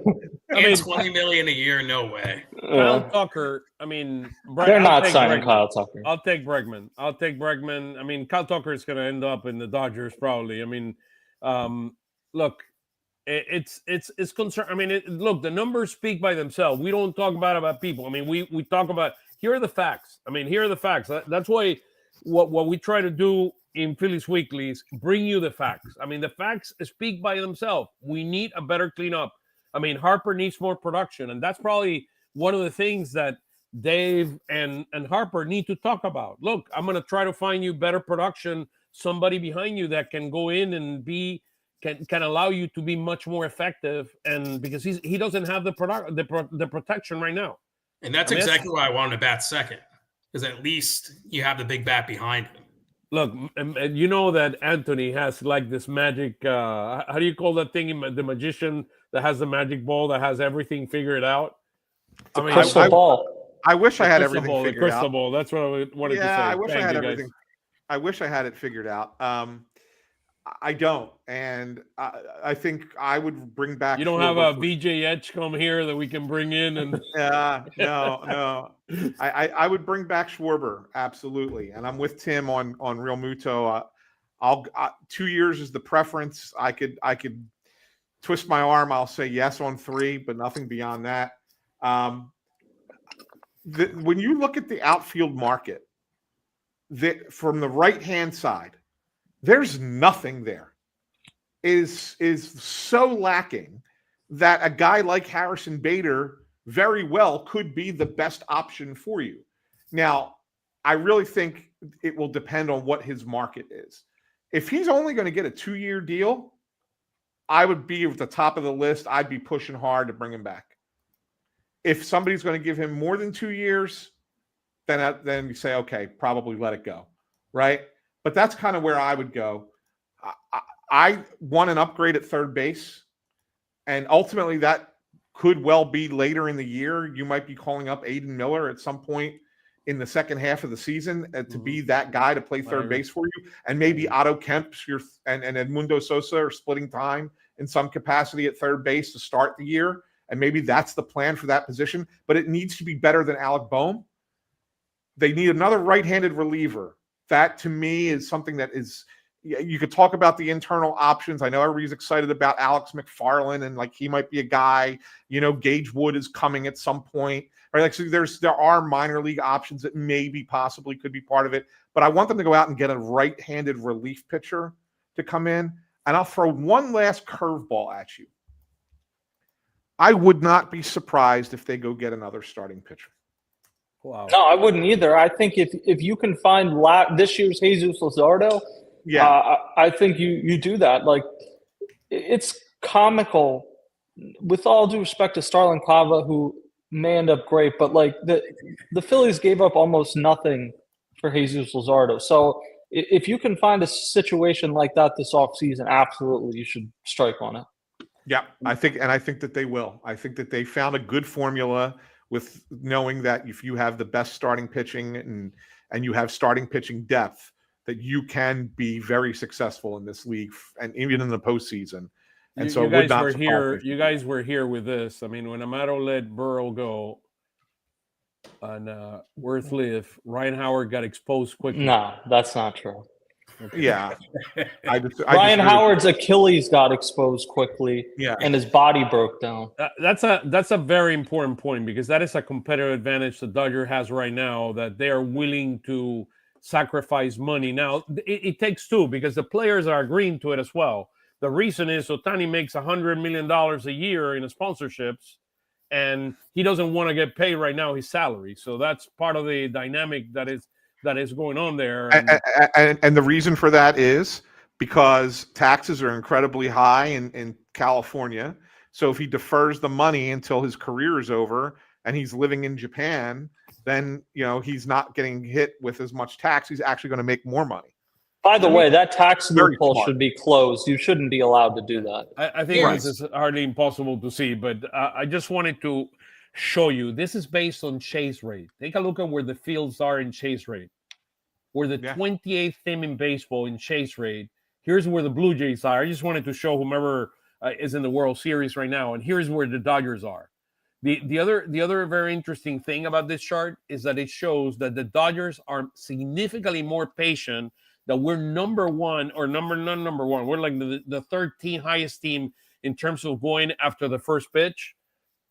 I mean, $20 million a year, no way. Kyle Tucker. I mean, they're not signing Kyle Tucker. I'll take Bregman. I mean, Kyle Tucker is going to end up in the Dodgers probably. I mean, look, it's concern. I mean, look, the numbers speak by themselves. We don't talk about people. I mean, we talk about, here are the facts. I mean, here are the facts. That's why what we try to do in Phillies Weekly is bring you the facts. I mean, the facts speak by themselves. We need a better cleanup. I mean, Harper needs more production, and that's probably one of the things that Dave and Harper need to talk about. Look, I'm going to try to find you better production, somebody behind you that can go in and can allow you to be much more effective, and because he doesn't have the protection right now. And that's exactly why I wanted to bat second, because at least you have the big bat behind him. Look, and you know that Anthony has like this magic. How do you call that thing? The magician that has the magic ball that has everything figured out. I mean, Crystal ball. I wish I had crystal everything ball, the figured crystal out. ball. That's what I wanted to say. Yeah, I wish I Thank had you, guys. everything. I wish I had it figured out. I don't, and I think I would bring back. You don't have a Schwarber VJ Edge come here that we can bring in and. no. I would bring back Schwarber, absolutely, and I'm with Tim on Real Muto. 2 years is the preference. I could twist my arm. I'll say yes on 3, but nothing beyond that. When you look at the outfield market, from the right-hand side, there's nothing there. Is so lacking that a guy like Harrison Bader very well could be the best option for you. Now, I really think it will depend on what his market is. If he's only going to get a 2-year deal, I would be at the top of the list. I'd be pushing hard to bring him back. If somebody's going to give him more than 2 years, then you say, okay, probably let it go, right? But that's kind of where I would go. I want an upgrade at third base, and ultimately that could well be later in the year. You might be calling up Aiden Miller at some point in the second half of the season to be that guy to play third base for you, and maybe Otto Kemp and Edmundo Sosa are splitting time in some capacity at third base to start the year, and maybe that's the plan for that position. But it needs to be better than Alec Boehm. They need another right-handed reliever. That, to me, is something that is – you could talk about the internal options. I know everybody's excited about Alex McFarland, and like he might be a guy. Gage Wood is coming at some point. Right? Like, so there are minor league options that maybe possibly could be part of it. But I want them to go out and get a right-handed relief pitcher to come in. And I'll throw one last curveball at you. I would not be surprised if they go get another starting pitcher. Wow. No, I wouldn't either. I think if you can find this year's Jesus Luzardo, I think you do that. Like, it's comical, with all due respect to Starlin Cava, who may end up great, but like the Phillies gave up almost nothing for Jesus Luzardo. So if you can find a situation like that this offseason, absolutely you should strike on it. Yeah, I think that they will. I think that they found a good formula with knowing that if you have the best starting pitching and you have starting pitching depth, that you can be very successful in this league and even in the postseason. And so you guys were here with this. I mean, when Amato let Burrow go and Worth live, Ryan Howard got exposed quickly. No, that's not true. Okay. Yeah. Ryan Howard's Achilles got exposed quickly, and his body broke down. That's a very important point, because that is a competitive advantage the Dodger has right now, that they are willing to sacrifice money. Now, it takes two, because the players are agreeing to it as well. The reason is Ohtani makes $100 million a year in sponsorships, and he doesn't want to get paid right now his salary. So that's part of the dynamic that is going on there. And the reason for that is because taxes are incredibly high in California. So if he defers the money until his career is over and he's living in Japan, then he's not getting hit with as much tax. He's actually going to make more money. By the way, that tax loophole should be closed. You shouldn't be allowed to do that. I think this is hardly impossible to see, but I just wanted to show you. This is based on chase rate. Take a look at where the fields are in chase rate. We're the 28th team in baseball in chase rate. Here's where the Blue Jays are. I just wanted to show whomever is in the World Series right now, and here's where the Dodgers are. The other very interesting thing about this chart is that it shows that the Dodgers are significantly more patient. That we're number one, or not number one. We're like the 13th highest team in terms of going after the first pitch.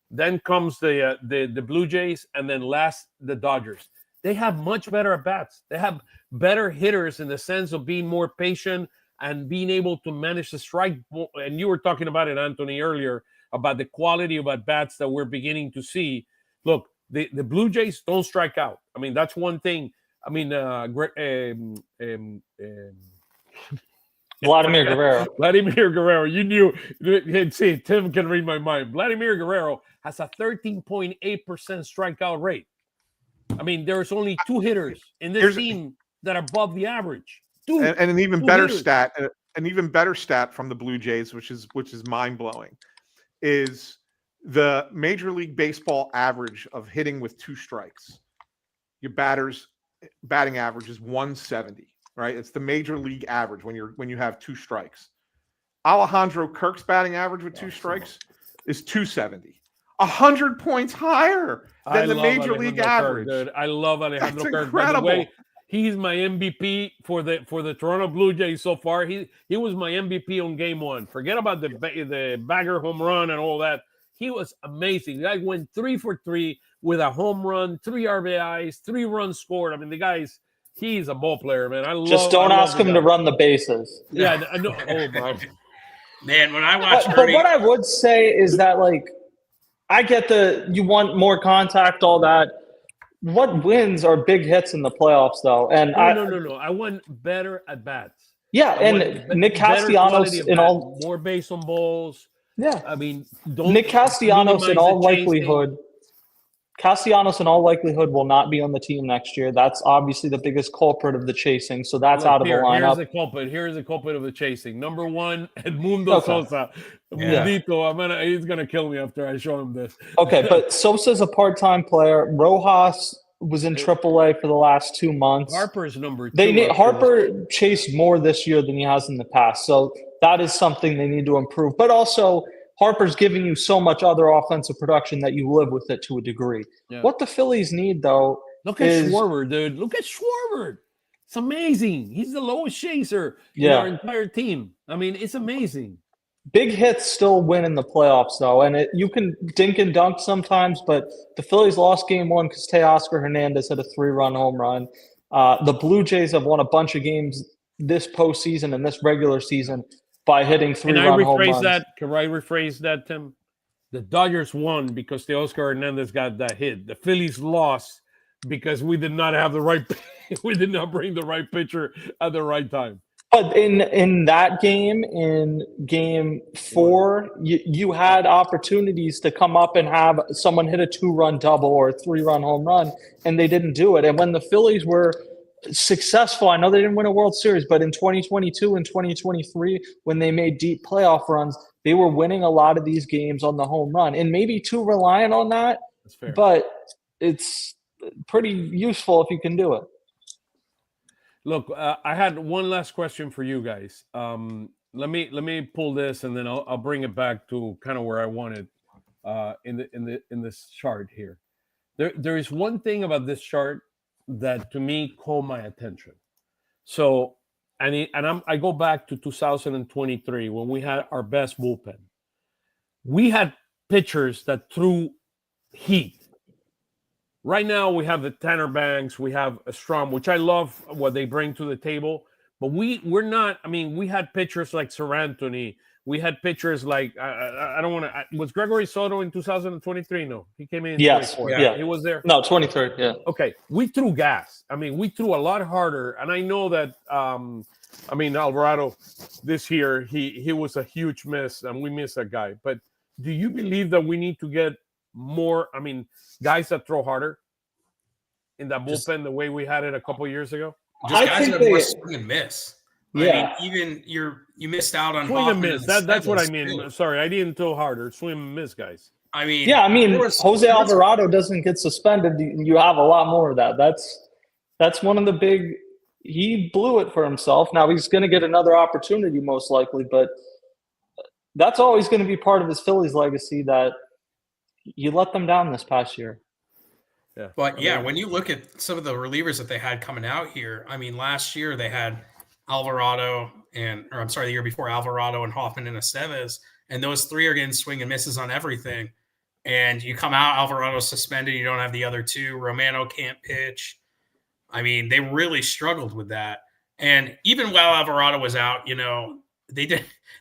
Then comes the Blue Jays, and then last the Dodgers. They have much better at bats. They have better hitters in the sense of being more patient and being able to manage the strike. And you were talking about it, Anthony, earlier, about the quality of at bats that we're beginning to see. Look, the Blue Jays don't strike out. I mean, that's one thing. I mean, Vladimir Guerrero. Vladimir Guerrero. You knew. See, Tim can read my mind. Vladimir Guerrero has a 13.8% strikeout rate. I mean, there's only two hitters in this team that are above the average. And an even better stat, from the Blue Jays, which is mind blowing, is the Major League Baseball average of hitting with 2 strikes. Your batter's batting average is 170, right? It's the Major League average when you have 2 strikes. Alejandro Kirk's batting average with 2 strikes is 270. 100 points higher than the Major League average. Dude. I love Alejandro Kirk. Incredible. By the way, he's my MVP for the Toronto Blue Jays so far. He was my MVP on game 1. Forget about the bagger home run and all that. He was amazing. The guy went 3 for 3 with a home run, 3 RBIs, 3 runs scored. I mean, he's a ball player, man. Just don't ask him to run the bases. Yeah, I know. Oh my man, when I watch but what I would say is that, like, I get you want more contact, all that. What wins are big hits in the playoffs, though. And no. I want better at bats. Yeah, and Nick Castellanos in all more base on balls. Yeah, I mean, Nick Castellanos in all likelihood. Castellanos in all likelihood will not be on the team next year. That's obviously the biggest culprit of the chasing, so that's out of the lineup. Here's the culprit of the chasing. Number 1, Edmundo Sosa. Mundito, he's going to kill me after I show him this. Okay, but Sosa's a part-time player. Rojas was in AAA for the last 2 months. Harper's number 2. Harper chased more this year than he has in the past, so that is something they need to improve. But also, Harper's giving you so much other offensive production that you live with it to a degree. Yeah. What the Phillies need, though, look at Schwarber, dude. Look at Schwarber. It's amazing. He's the lowest chaser in our entire team. I mean, it's amazing. Big hits still win in the playoffs, though, and you can dink and dunk sometimes, but the Phillies lost game 1 because Teoscar Hernandez hit a 3-run home run. The Blue Jays have won a bunch of games this postseason and this regular season by hitting 3-run home runs. Can I rephrase that, Tim? The Dodgers won because Teoscar Hernandez got that hit. The Phillies lost because we did not have we did not bring the right pitcher at the right time. But in that game, in game 4, you had opportunities to come up and have someone hit a 2-run double or a 3-run home run, and they didn't do it. And when the Phillies were successful, I know they didn't win a World Series, but in 2022 and 2023, when they made deep playoff runs, they were winning a lot of these games on the home run. And maybe too reliant on that, but it's pretty useful if you can do it. Look, I had one last question for you guys. Let me pull this, and then I'll bring it back to kind of where I wanted in this chart here. There is one thing about this chart that to me caught my attention. So, I go back to 2023 when we had our best bullpen. We had pitchers that threw heat. Right now we have the Tanner Banks, we have a Strom, which I love what they bring to the table. But we're not. I mean, we had pitchers like Sir Anthony. We had pitchers like I don't want to. Was Gregory Soto in 2023? No, he came in. Yes, yeah, he was there. No, 23. Yeah. Okay, we threw gas. I mean, we threw a lot harder, and I know that. Alvarado this year he was a huge miss, and we missed that guy. But do you believe that we need to get more? I mean, guys that throw harder in that bullpen the way we had it a couple years ago. Just guys that more swing and miss. Yeah. I mean, even you missed out on swing and miss. That's what I mean. Too. Sorry, I didn't throw harder. Swing and miss, guys. I mean, Jose Alvarado doesn't get suspended. You have a lot more of that. That's one of the big. He blew it for himself. Now he's going to get another opportunity, most likely, but that's always going to be part of his Phillies legacy. That you let them down this past year. Yeah, but when you look at some of the relievers that they had coming out here, I mean, last year they had Alvarado the year before Alvarado and Hoffman and Estevez, and those three are getting swing and misses on everything. And you come out, Alvarado's suspended, you don't have the other two. Romano can't pitch. I mean, they really struggled with that. And even while Alvarado was out, they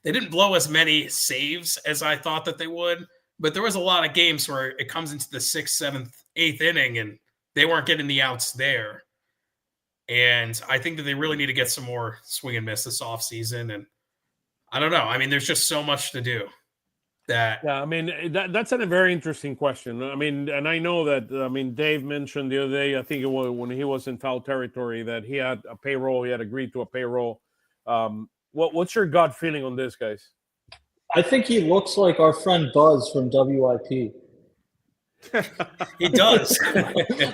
didn't blow as many saves as I thought that they would. But there was a lot of games where it comes into the 6th, 7th, 8th inning, and they weren't getting the outs there. And I think that they really need to get some more swing and miss this offseason. And I don't know. I mean, there's just so much to do. that Yeah, I mean that's a very interesting question. I mean, and I know that Dave mentioned the other day, I think it was when he was in foul territory, that he had a payroll, he had agreed to a payroll. What's your gut feeling on this, guys? I think he looks like our friend Buzz from WIP. he does.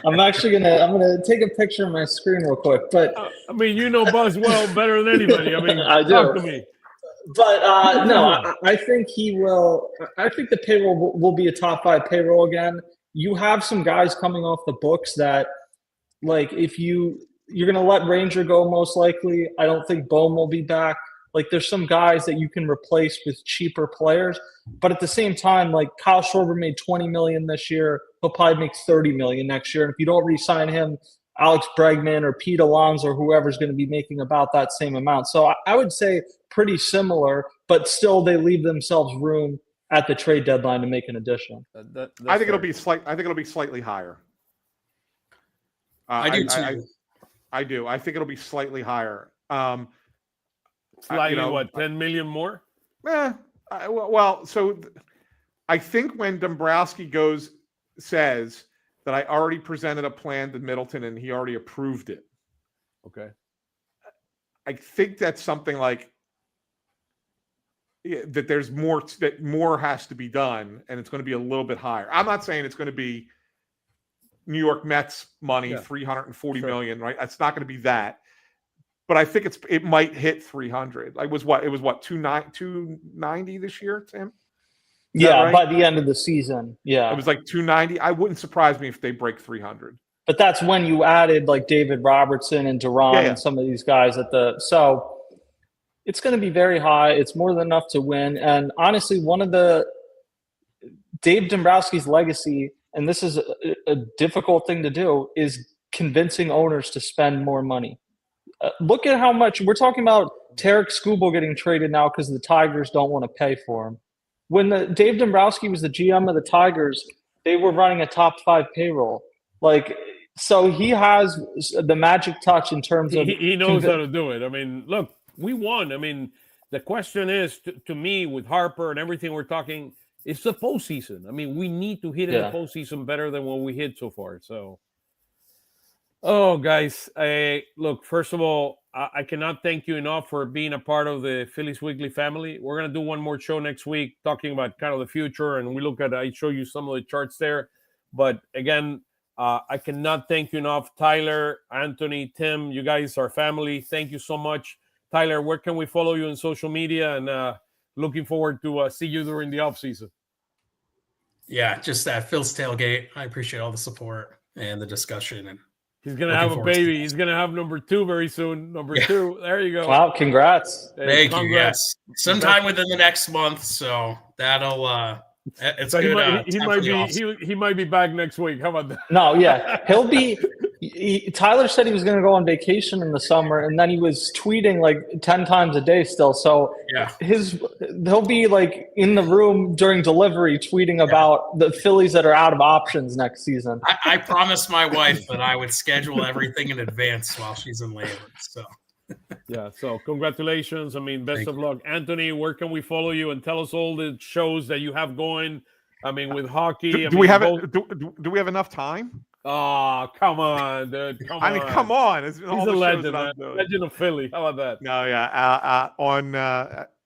I'm gonna take a picture of my screen real quick, but I mean, you know Buzz well better than anybody. I mean, I do. talk to me. But no, I think he will. I think the payroll will be a top 5 payroll again. You have some guys coming off the books that, like, if you're going to let Ranger go, most likely. I don't think Bohm will be back. Like, there's some guys that you can replace with cheaper players. But at the same time, like, Kyle Schwarber made $20 million this year. He'll probably make $30 million next year. And if you don't re-sign him, Alex Bregman or Pete Alonso or whoever's going to be making about that same amount. So I would say pretty similar, but still they leave themselves room at the trade deadline to make an addition. I think it'll be slightly higher. I do too. I do. I think it'll be slightly higher. Slightly, what, 10 million more? So I think when Dombrowski says that I already presented a plan to Middleton and he already approved it. Okay. I think that's something like that there's more, that more has to be done and it's going to be a little bit higher. I'm not saying it's going to be New York Mets money, $340 million, right? It's not going to be that. But I think it might hit 300. Like it was what 290 this year, Tim? Yeah, right? by the end of the season. Yeah. It was like 290. I wouldn't surprise me if they break 300. But that's when you added like David Robertson and Duran and some of these guys so it's going to be very high. It's more than enough to win. And honestly, one of Dave Dombrowski's legacy, and this is a difficult thing to do, is convincing owners to spend more money. Look at how much we're talking about. Tarek Skubal getting traded now because the Tigers don't want to pay for him. When Dave Dombrowski was the GM of the Tigers, they were running a top 5 payroll. Like, so he has the magic touch in terms of he knows how to do it. I mean, look, we won. I mean, the question is to me with Harper and everything we're talking, it's the postseason. I mean, we need to hit in the postseason better than what we hit so far. So. Oh, guys, look, first of all, I cannot thank you enough for being a part of the Phillies Weekly family. We're going to do one more show next week talking about kind of the future, and I show you some of the charts there. But again, I cannot thank you enough. Tyler, Anthony, Tim, you guys are family. Thank you so much. Tyler, where can we follow you on social media? And looking forward to see you during the offseason. Yeah, just at Phil's Tailgate. I appreciate all the support and the discussion. And he's going to have a baby. He's going to have number 2 very soon. Number 2. There you go. Wow, congrats. Thank you. Yes. Sometime within the next month. So that'll it's so good. He might be back next week. How about that? No, yeah. He'll be Tyler said he was going to go on vacation in the summer, and then he was tweeting like 10 times a day still. So he'll be like in the room during delivery tweeting about the Phillies that are out of options next season. I promised my wife that I would schedule everything in advance while she's in labor. So so congratulations. I mean, best of luck. Anthony, where can we follow you and tell us all the shows that you have going? I mean, with hockey. Do we have enough time? Oh, come on, dude. Come on. He's a legend, man. Legend of Philly. How about that? No,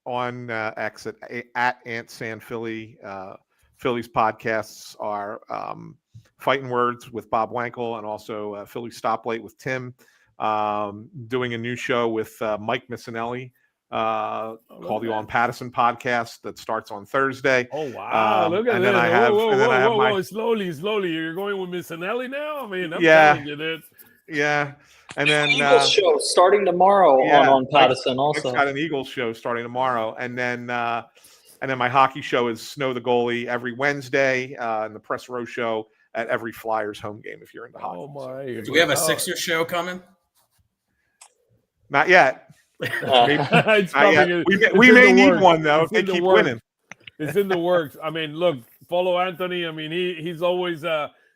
on X at SanFilippo, Phillies podcasts are Fighting Words with Bob Wankel and also Philly Stoplight with Tim. Doing a new show with Mike Missinelli called the On Patterson podcast that starts on Thursday. Oh wow! Look at that! Whoa! Slowly. You're going with Missinelli now. I mean, I'm telling you, dude. Yeah, and then Eagles show starting tomorrow on Patterson. Also, Mike's got an Eagles show starting tomorrow, and then my hockey show is Snow the Goalie every Wednesday, and the Press Row show at every Flyers home game if you're into hockey. Oh my! Do we have a Sixers show coming? Not yet. We may need one though if they keep winning. It's in the works. I mean, look, follow Anthony. I mean, he's always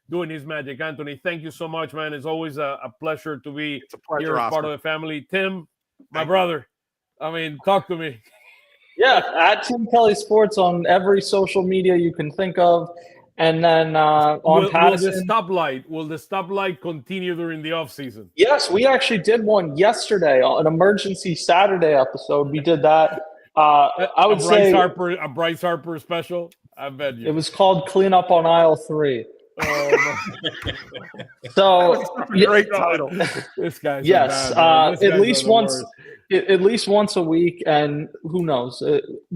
doing his magic. Anthony, thank you so much, man. It's always a pleasure to be here as part of the family. Tim, my brother. I mean, talk to me. Yeah, at Tim Kelly Sports on every social media you can think of. And then on will Patterson. the stoplight continue during the off season? Yes, we actually did one yesterday, an emergency Saturday episode. We did that. I would say a Bryce Harper special. I bet you. It was called Clean Up on Aisle 3. So great title. This guy's yes, at least once a week, and who knows?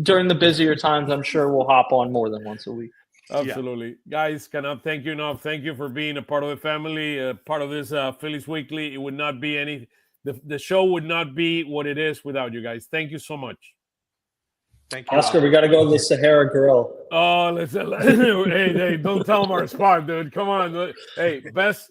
During the busier times, I'm sure we'll hop on more than once a week. Absolutely. Guys, cannot thank you enough. Thank you for being a part of the family, part of this Phillies Weekly. It would not be the show would not be what it is without you guys. Thank you so much. Thank you. Oscar, we got to go to the Sahara Grill. Oh, hey, don't tell them our spot, dude. Come on. Hey, best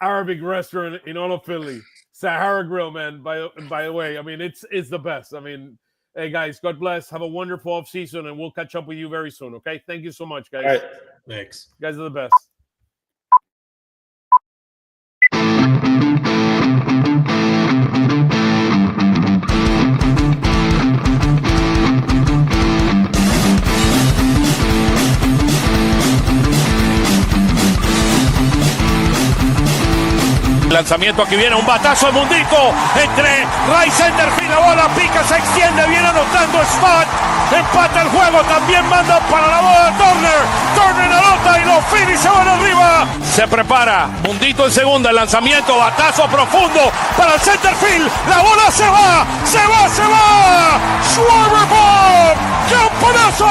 Arabic restaurant in all of Philly. Sahara Grill, man. By the way, I mean, it's the best. I mean, hey, guys, God bless. Have a wonderful off season, and we'll catch up with you very soon, okay? Thank you so much, guys. All right. Thanks. You guys are the best. Lanzamiento, aquí viene un batazo de Mundito entre right center field, la bola pica, se extiende, viene anotando Stott, empata el juego, también manda para la bola Turner anota y los Phillies se van arriba. Se prepara Mundito en segunda, el lanzamiento, batazo profundo para el center field, la bola se va, Schwarber Bob, ¡campanazo!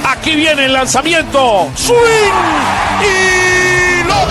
Aquí viene el lanzamiento. Swing y lo